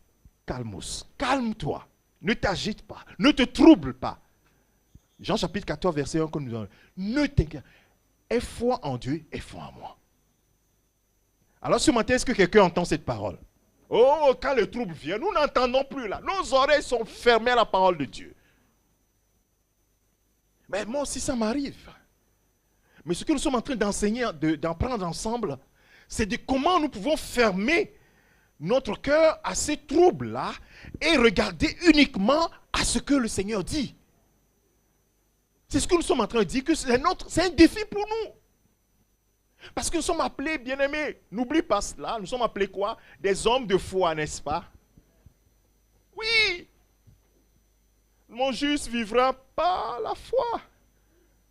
calme-toi, ne t'agite pas, ne te trouble pas. Jean chapitre 14, verset 1, que nous avons. Ne t'inquiète, aie foi en Dieu et foi en moi. Alors ce matin, est-ce que quelqu'un entend cette parole? Oh, quand le trouble vient, nous n'entendons plus là. Nos oreilles sont fermées à la parole de Dieu. Mais moi aussi, ça m'arrive. Mais ce que nous sommes en train d'enseigner, d'apprendre ensemble, c'est de comment nous pouvons fermer notre cœur à ces troubles-là et regarder uniquement à ce que le Seigneur dit. C'est ce que nous sommes en train de dire, que c'est un défi pour nous. Parce que nous sommes appelés, bien-aimés, n'oublie pas cela, nous sommes appelés quoi? Des hommes de foi, n'est-ce pas? Oui. Mon juste vivra par la foi.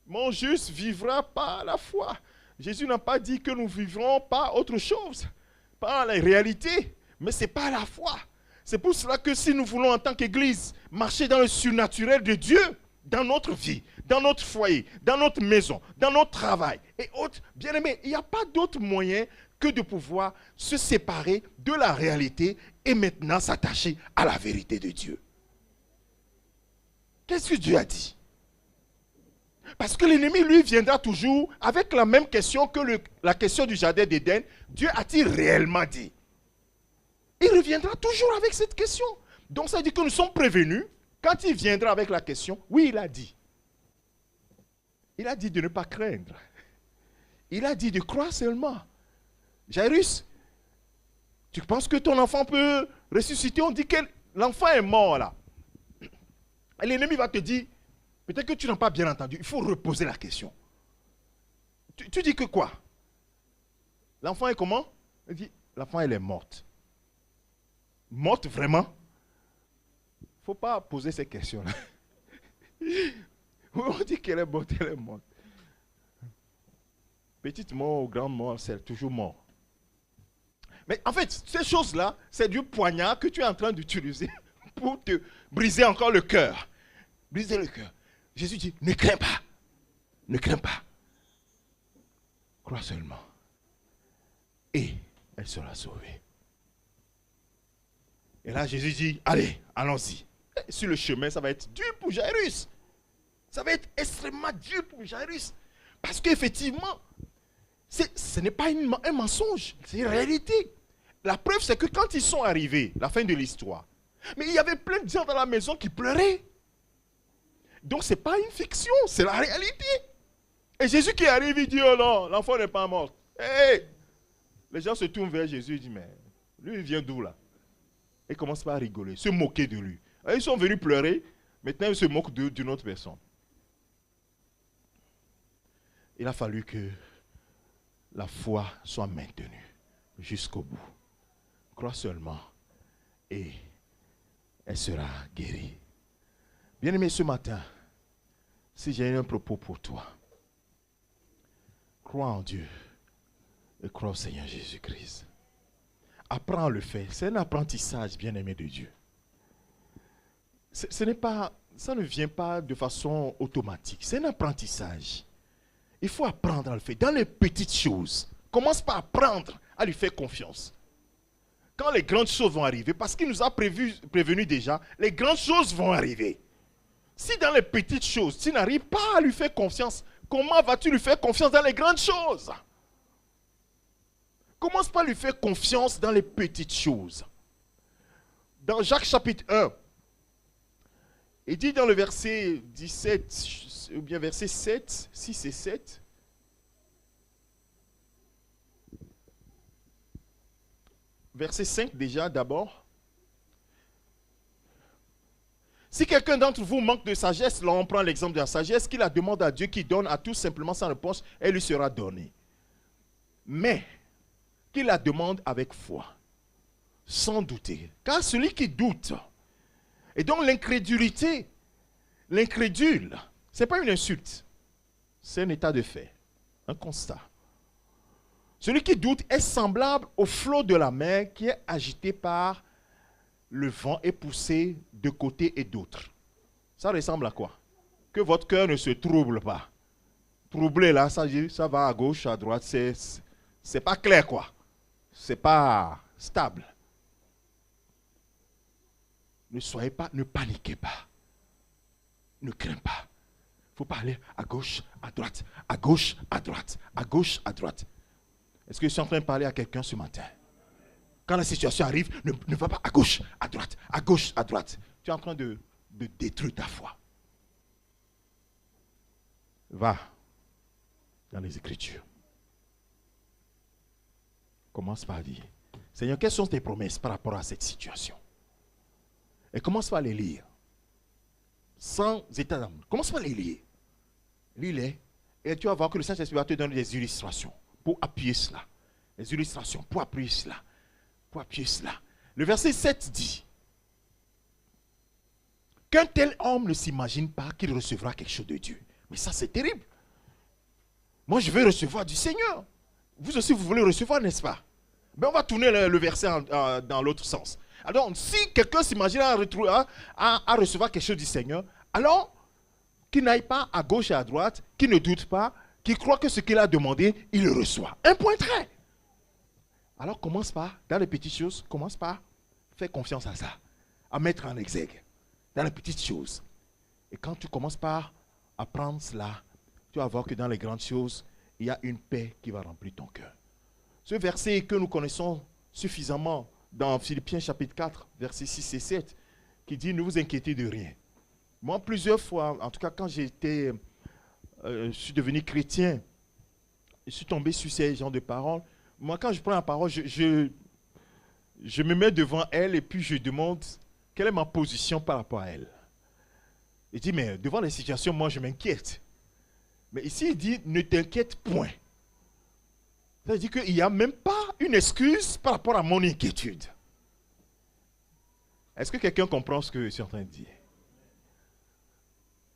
Mon juste vivra par la foi. Jésus n'a pas dit que nous vivrons par autre chose, par la réalité, mais c'est par la foi. C'est pour cela que si nous voulons en tant qu'Église marcher dans le surnaturel de Dieu, dans notre vie, dans notre foyer, dans notre maison, dans notre travail et autres, bien aimés, il n'y a pas d'autre moyen que de pouvoir se séparer de la réalité et maintenant s'attacher à la vérité de Dieu. Qu'est-ce que Dieu a dit? Parce que l'ennemi, lui, viendra toujours avec la même question que la question du jardin d'Éden. Dieu a-t-il réellement dit? Il reviendra toujours avec cette question. Donc ça veut dire que nous sommes prévenus. Quand il viendra avec la question, oui, il a dit. Il a dit de ne pas craindre. Il a dit de croire seulement. Jairus, tu penses que ton enfant peut ressusciter? On dit que l'enfant est mort là. Et l'ennemi va te dire, peut-être que tu n'as pas bien entendu, il faut reposer la question. Tu dis que quoi? L'enfant est comment? Il dit, l'enfant elle est morte. Morte vraiment? Il ne faut pas poser ces questions-là. On dit qu'elle est morte, elle est morte. Petite mort ou grande mort, c'est toujours mort. Mais en fait, ces choses-là, c'est du poignard que tu es en train d'utiliser pour te briser encore le cœur. Briser le cœur. Jésus dit, ne crains pas. Ne crains pas. Crois seulement. Et elle sera sauvée. Et là, Jésus dit, allez, allons-y. Sur le chemin, ça va être dur pour Jairus. Ça va être extrêmement dur pour Jairus. Parce qu'effectivement, ce n'est pas un mensonge, c'est une réalité. La preuve, c'est que quand ils sont arrivés, la fin de l'histoire, mais il y avait plein de gens dans la maison qui pleuraient. Donc, ce n'est pas une fiction, c'est la réalité. Et Jésus qui arrive, il dit, oh non, l'enfant n'est pas mort. Hey! Les gens se tournent vers Jésus et disent, mais lui, il vient d'où là? Et commencent pas à rigoler, se moquer de lui. Et ils sont venus pleurer, maintenant ils se moquent d'une autre personne. Il a fallu que la foi soit maintenue jusqu'au bout. Crois seulement et elle sera guérie. Bien-aimé, ce matin, si j'ai un propos pour toi, crois en Dieu et crois au Seigneur Jésus-Christ. Apprends à le faire. C'est un apprentissage, bien-aimé de Dieu. Ça ne vient pas de façon automatique. C'est un apprentissage. Il faut apprendre à le faire. Dans les petites choses, commence par apprendre à lui faire confiance. quand les grandes choses vont arriver, parce qu'il nous a prévenu déjà, les grandes choses vont arriver. Si dans les petites choses, tu n'arrives pas à lui faire confiance, comment vas-tu lui faire confiance dans les grandes choses? Commence par lui faire confiance dans les petites choses. Dans Jacques chapitre 1, il dit dans le verset 17, ou bien verset 7, 6 et 7, verset 5 déjà d'abord. Si quelqu'un d'entre vous manque de sagesse, là on prend l'exemple de la sagesse, qu'il la demande à Dieu qui donne à tous simplement sans réponse, elle lui sera donnée. Mais qu'il la demande avec foi, sans douter. Car celui qui doute, et donc l'incrédulité, l'incrédule, ce n'est pas une insulte, c'est un état de fait, un constat. Celui qui doute est semblable au flot de la mer qui est agité par le vent et poussé de côté et d'autre. Ça ressemble à quoi? Que votre cœur ne se trouble pas. Troublé là, ça va à gauche, à droite, c'est pas clair quoi. C'est pas stable. Ne soyez pas, ne paniquez pas. Ne craignez pas. Il faut pas aller à gauche, à droite, à gauche, à droite, à gauche, à droite. Est-ce que je suis en train de parler à quelqu'un ce matin? Quand la situation arrive, ne va pas à gauche, à droite, à gauche, à droite. Tu es en train de détruire ta foi. Va dans les Écritures. Commence par dire, Seigneur, quelles sont tes promesses par rapport à cette situation? Et commence par les lire. Sans état d'âme. Commence par les lire. Lis-les. Et tu vas voir que le Saint-Esprit va te donner des illustrations pour appuyer cela. Les illustrations pour appuyer cela. Pour appuyer cela. Le verset 7 dit qu'un tel homme ne s'imagine pas qu'il recevra quelque chose de Dieu. Mais ça, c'est terrible. Moi, je veux recevoir du Seigneur. Vous aussi, vous voulez recevoir, n'est-ce pas? Ben, on va tourner le verset dans l'autre sens. Alors, si quelqu'un s'imagine à recevoir quelque chose du Seigneur, alors qu'il n'aille pas à gauche et à droite, qu'il ne doute pas, qu'il croit que ce qu'il a demandé, il le reçoit. Un point trait. Alors, commence par, dans les petites choses, commence par faire confiance à ça, à mettre en exergue, dans les petites choses. Et quand tu commences par apprendre cela, tu vas voir que dans les grandes choses, il y a une paix qui va remplir ton cœur. Ce verset que nous connaissons suffisamment dans Philippiens chapitre 4, versets 6 et 7, qui dit « Ne vous inquiétez de rien ». Moi, plusieurs fois, en tout cas quand je suis devenu chrétien, je suis tombé sur ces genres de paroles. Moi, quand je prends la parole, je me mets devant elle et puis je demande quelle est ma position par rapport à elle. Il dit, mais devant les situations, moi, je m'inquiète. Mais ici, il dit, ne t'inquiète point. Ça veut dire qu'il n'y a même pas une excuse par rapport à mon inquiétude. Est-ce que quelqu'un comprend ce que je suis en train de dire?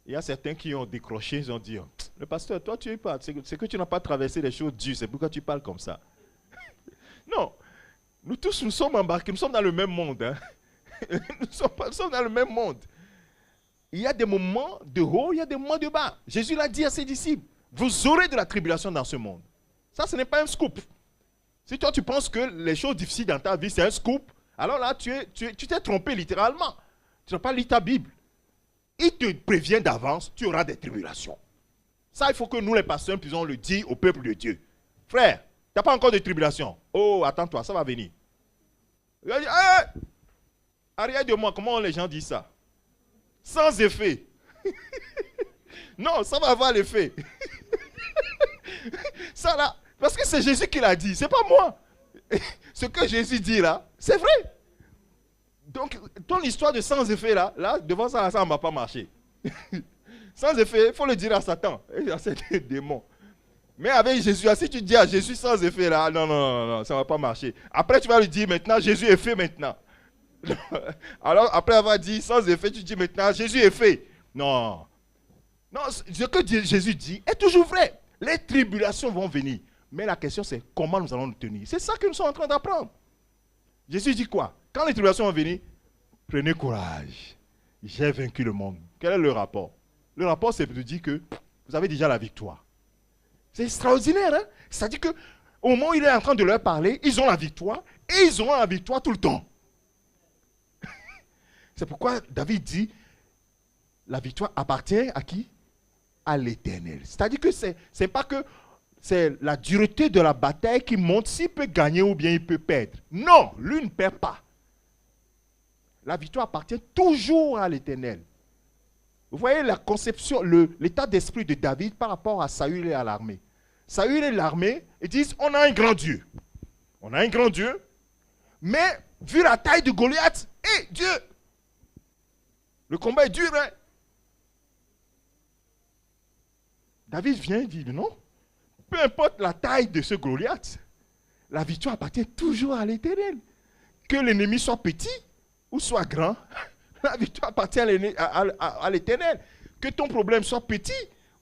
Il y a certains qui ont décroché, ils ont dit, le pasteur, toi, tu es pas, c'est que tu n'as pas traversé les choses dures, c'est pourquoi tu parles comme ça. Non, nous tous, nous sommes embarqués, nous sommes dans le même monde. Hein. Nous sommes dans le même monde. Il y a des moments de haut, il y a des moments de bas. Jésus l'a dit à ses disciples, vous aurez de la tribulation dans ce monde. Ça, ce n'est pas un scoop. Si toi, tu penses que les choses difficiles dans ta vie, c'est un scoop, alors là, tu t'es trompé littéralement. Tu n'as pas lu ta Bible. Il te prévient d'avance, tu auras des tribulations. Ça, il faut que nous, les pasteurs, puissions le dire au peuple de Dieu. Frère, tu n'as pas encore de tribulation. Oh, attends-toi, ça va venir. Il a dit, hey, arrière de moi, comment les gens disent ça? Sans effet. Non, ça va avoir l'effet. Ça là, parce que c'est Jésus qui l'a dit, c'est pas moi. Ce que Jésus dit là, c'est vrai. Donc, ton histoire de sans effet là, devant ça, ça ne va pas marcher. Sans effet, il faut le dire à Satan et à ces démons. Mais avec Jésus, si tu dis à Jésus sans effet là, non, ça ne va pas marcher. Après, tu vas lui dire maintenant, Jésus est fait maintenant. Alors, après avoir dit sans effet, tu dis maintenant, Jésus est fait. Non. Non, ce que Jésus dit est toujours vrai. Les tribulations vont venir. Mais la question c'est comment nous allons nous tenir. C'est ça que nous sommes en train d'apprendre. Jésus dit quoi? Quand les tribulations vont venir, prenez courage. J'ai vaincu le monde. Quel est le rapport? Le rapport c'est de dire que vous avez déjà la victoire. C'est extraordinaire. Hein? C'est-à-dire qu'au moment où il est en train de leur parler, ils ont la victoire. Et ils auront la victoire tout le temps. C'est pourquoi David dit, la victoire appartient à qui? À l'Éternel. C'est-à-dire que c'est pas que c'est la dureté de la bataille qui montre s'il peut gagner ou bien il peut perdre. Non, lui ne perd pas. La victoire appartient toujours à l'Éternel. Vous voyez la conception, l'état d'esprit de David par rapport à Saül et à l'armée. Saül et l'armée, ils disent, on a un grand Dieu. On a un grand Dieu, mais vu la taille de Goliath, Dieu, le combat est dur, hein? David vient et dit, non, peu importe la taille de ce Goliath, la victoire appartient toujours à l'Éternel. Que l'ennemi soit petit ou soit grand, la victoire appartient à l'Éternel. Que ton problème soit petit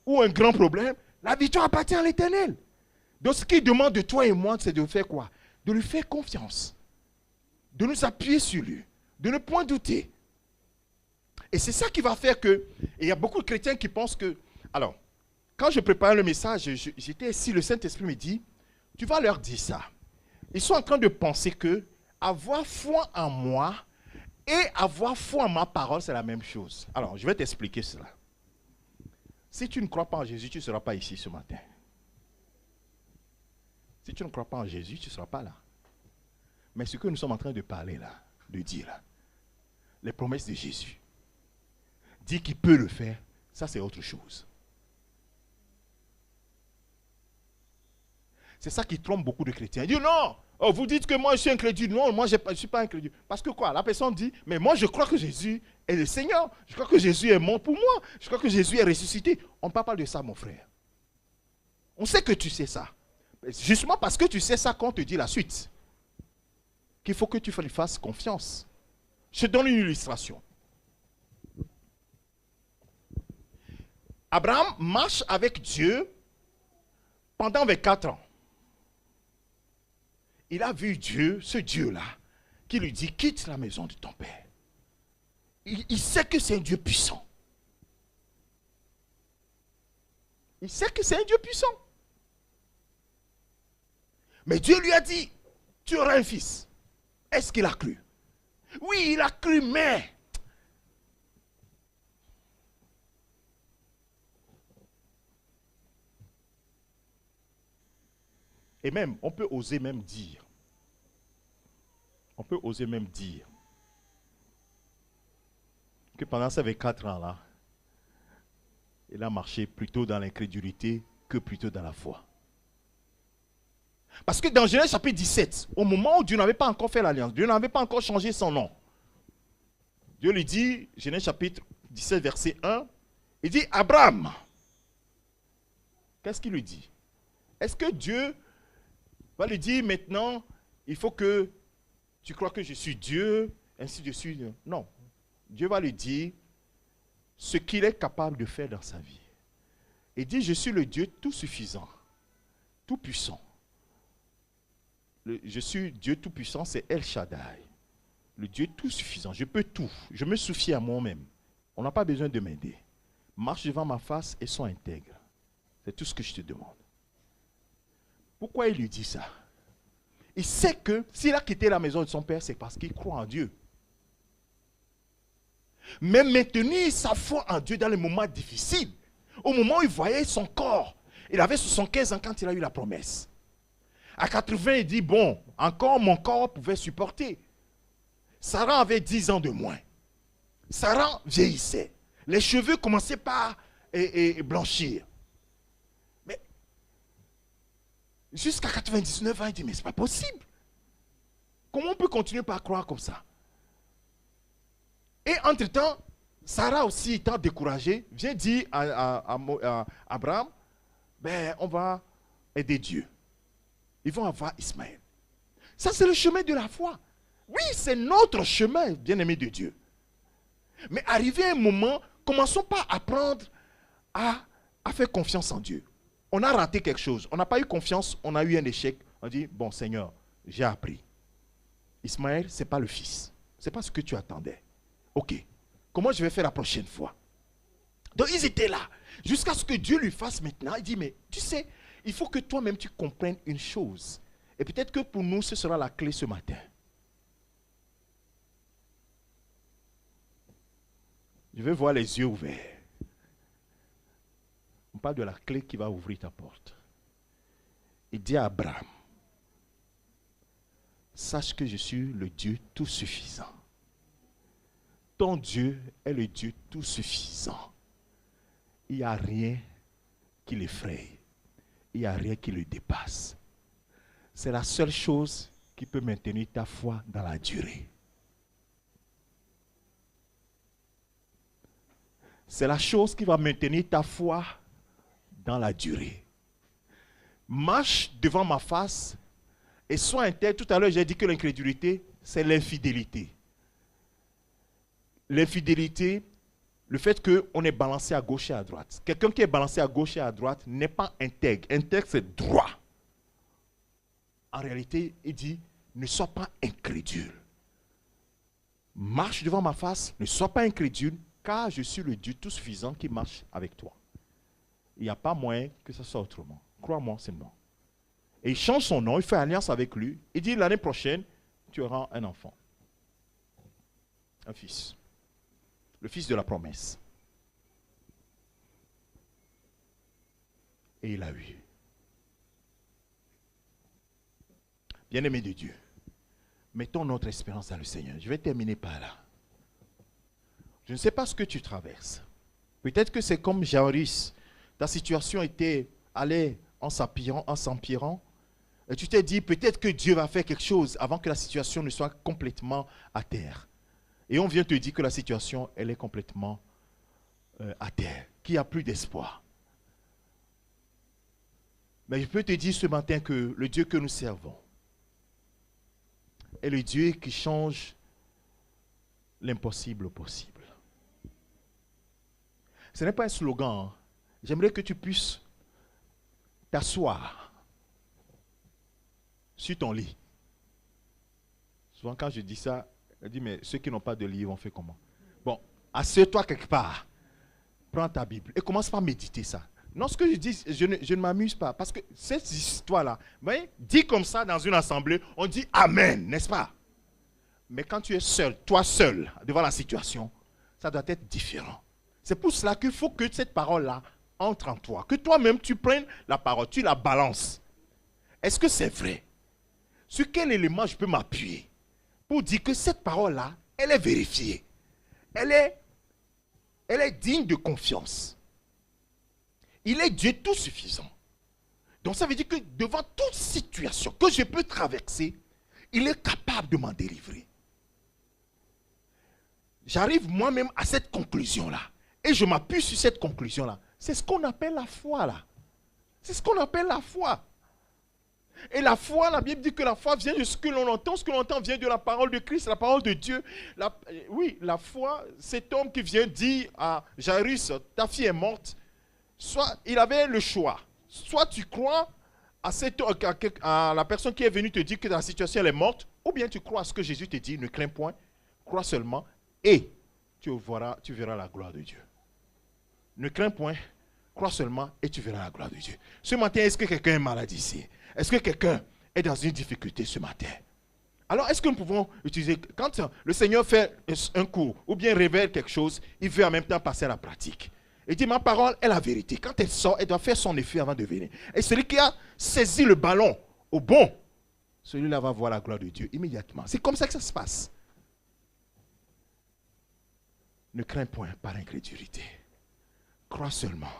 ou un grand problème, la victoire appartient à l'Éternel. Donc ce qu'il demande de toi et moi, c'est de faire quoi? De lui faire confiance. De nous appuyer sur lui. De ne point douter. Et c'est ça qui va faire que... Et il y a beaucoup de chrétiens qui pensent que... Alors, quand je prépare le message, j'étais ici, le Saint-Esprit me dit, tu vas leur dire ça. Ils sont en train de penser que avoir foi en moi et avoir foi en ma parole, c'est la même chose. Alors, je vais t'expliquer cela. Si tu ne crois pas en Jésus, tu ne seras pas ici ce matin. Si tu ne crois pas en Jésus, tu ne seras pas là. Mais ce que nous sommes en train de parler là, de dire là, les promesses de Jésus, dire qu'il peut le faire, ça c'est autre chose. C'est ça qui trompe beaucoup de chrétiens. Ils disent non, oh, vous dites que moi je suis incrédule. Non, moi je ne suis pas incrédule. Parce que quoi? La personne dit, mais moi je crois que Jésus est le Seigneur. Je crois que Jésus est mort pour moi. Je crois que Jésus est ressuscité. On ne parle pas de ça, mon frère. On sait que tu sais ça. Justement parce que tu sais ça qu'on te dit la suite. Qu'il faut que tu lui fasses confiance. Je te donne une illustration. Abraham marche avec Dieu pendant 24 ans. Il a vu Dieu, ce Dieu-là, qui lui dit, quitte la maison de ton père. Il sait que c'est un Dieu puissant. Il sait que c'est un Dieu puissant. Mais Dieu lui a dit, tu auras un fils. Est-ce qu'il a cru? Oui, il a cru, mais... Et même, on peut oser même dire que pendant ces 24 ans-là, il a marché plutôt dans l'incrédulité que plutôt dans la foi. Parce que dans Genèse chapitre 17, au moment où Dieu n'avait pas encore fait l'alliance, Dieu n'avait pas encore changé son nom, Dieu lui dit, Genèse chapitre 17, verset 1, il dit, Abraham, qu'est-ce qu'il lui dit? Est-ce que Dieu va lui dire maintenant, il faut que tu crois que je suis Dieu, ainsi de suite? Non. Dieu va lui dire ce qu'il est capable de faire dans sa vie. Il dit, je suis le Dieu tout suffisant, tout puissant. Je suis Dieu tout puissant, c'est El Shaddai. Le Dieu tout suffisant, je peux tout. Je me suffis à moi-même. On n'a pas besoin de m'aider. Marche devant ma face et sois intègre. C'est tout ce que je te demande. Pourquoi il lui dit ça? Il sait que s'il a quitté la maison de son père, c'est parce qu'il croit en Dieu. Mais maintenir sa foi en Dieu dans les moments difficiles, au moment où il voyait son corps, il avait 75 ans quand il a eu la promesse. À 80, il dit, bon, encore mon corps pouvait supporter. Sarah avait 10 ans de moins. Sarah vieillissait. Les cheveux commençaient par blanchir. Jusqu'à 99 ans, il dit, mais ce n'est pas possible. Comment on peut continuer par croire comme ça? Et entre-temps, Sarah aussi étant découragée, vient dire à Abraham, ben, on va aider Dieu. Ils vont avoir Ismaël. Ça, c'est le chemin de la foi. Oui, c'est notre chemin, bien-aimé de Dieu. Mais arrivé à un moment, commençons pas à apprendre à faire confiance en Dieu. On a raté quelque chose. On n'a pas eu confiance, on a eu un échec. On dit, bon Seigneur, j'ai appris. Ismaël, ce n'est pas le fils. Ce n'est pas ce que tu attendais. Ok, comment je vais faire la prochaine fois? Donc ils étaient là. Jusqu'à ce que Dieu lui fasse maintenant. Il dit, mais tu sais, il faut que toi-même tu comprennes une chose. Et peut-être que pour nous, ce sera la clé ce matin. Je vais voir les yeux ouverts. On parle de la clé qui va ouvrir ta porte. Il dit à Abraham, sache que je suis le Dieu tout suffisant. Ton Dieu est le Dieu tout suffisant. Il n'y a rien qui l'effraie. Il n'y a rien qui le dépasse. C'est la seule chose qui peut maintenir ta foi dans la durée. C'est la chose qui va maintenir ta foi dans la durée. Marche devant ma face et sois intègre. Tout à l'heure, j'ai dit que l'incrédulité, c'est l'infidélité. L'infidélité, le fait qu'on est balancé à gauche et à droite. Quelqu'un qui est balancé à gauche et à droite n'est pas intègre. Intègre, c'est droit. En réalité, il dit, ne sois pas incrédule. Marche devant ma face, ne sois pas incrédule, car je suis le Dieu tout suffisant qui marche avec toi. Il n'y a pas moyen que ça soit autrement. Crois-moi, c'est non. Et il change son nom, il fait alliance avec lui. Il dit, l'année prochaine, tu auras un enfant. Un fils. Le fils de la promesse. Et il a eu. Bien-aimé de Dieu, mettons notre espérance dans le Seigneur. Je vais terminer par là. Je ne sais pas ce que tu traverses. Peut-être que c'est comme Jairus. Ta situation était allée en s'empirant. Et tu t'es dit, peut-être que Dieu va faire quelque chose avant que la situation ne soit complètement à terre. Et on vient te dire que la situation, elle est complètement à terre, qu'il n'y a plus d'espoir. Mais je peux te dire ce matin que le Dieu que nous servons est le Dieu qui change l'impossible au possible. Ce n'est pas un slogan. Hein. J'aimerais que tu puisses t'asseoir sur ton lit. Souvent quand je dis ça, je dis, mais ceux qui n'ont pas de livre, on fait comment? Bon, assieds-toi quelque part. Prends ta Bible et commence par méditer ça. Non, ce que je dis, je ne m'amuse pas. Parce que cette histoire-là, vous voyez, dit comme ça dans une assemblée, on dit Amen, n'est-ce pas? Mais quand tu es seul, toi seul, devant la situation, ça doit être différent. C'est pour cela qu'il faut que cette parole-là entre en toi. Que toi-même, tu prennes la parole, tu la balances. Est-ce que c'est vrai? Sur quel élément je peux m'appuyer pour dire que cette parole-là, elle est vérifiée. Elle est digne de confiance. Il est Dieu tout suffisant. Donc ça veut dire que devant toute situation que je peux traverser, il est capable de m'en délivrer. J'arrive moi-même à cette conclusion-là. Et je m'appuie sur cette conclusion-là. C'est ce qu'on appelle la foi, là. C'est ce qu'on appelle la foi. Et la foi, la Bible dit que la foi vient de ce que l'on entend. Ce que l'on entend vient de la parole de Christ, la parole de Dieu. Oui, la foi, cet homme qui vient dire à Jairus, ta fille est morte. Soit il avait le choix. Soit tu crois à la personne qui est venue te dire que la situation elle est morte, ou bien tu crois à ce que Jésus te dit, ne crains point, crois seulement, et tu verras la gloire de Dieu. Ne crains point, crois seulement, et tu verras la gloire de Dieu. Ce matin, est-ce que quelqu'un est malade ici? Est-ce que quelqu'un est dans une difficulté ce matin? Alors, est-ce que nous pouvons utiliser, quand le Seigneur fait un cours, ou bien révèle quelque chose, il veut en même temps passer à la pratique. Il dit, ma parole est la vérité. Quand elle sort, elle doit faire son effet avant de venir. Et celui qui a saisi le ballon au bon, celui-là va voir la gloire de Dieu immédiatement. C'est comme ça que ça se passe. Ne crains point par incrédulité. Crois seulement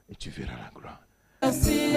et tu verras la gloire. Merci,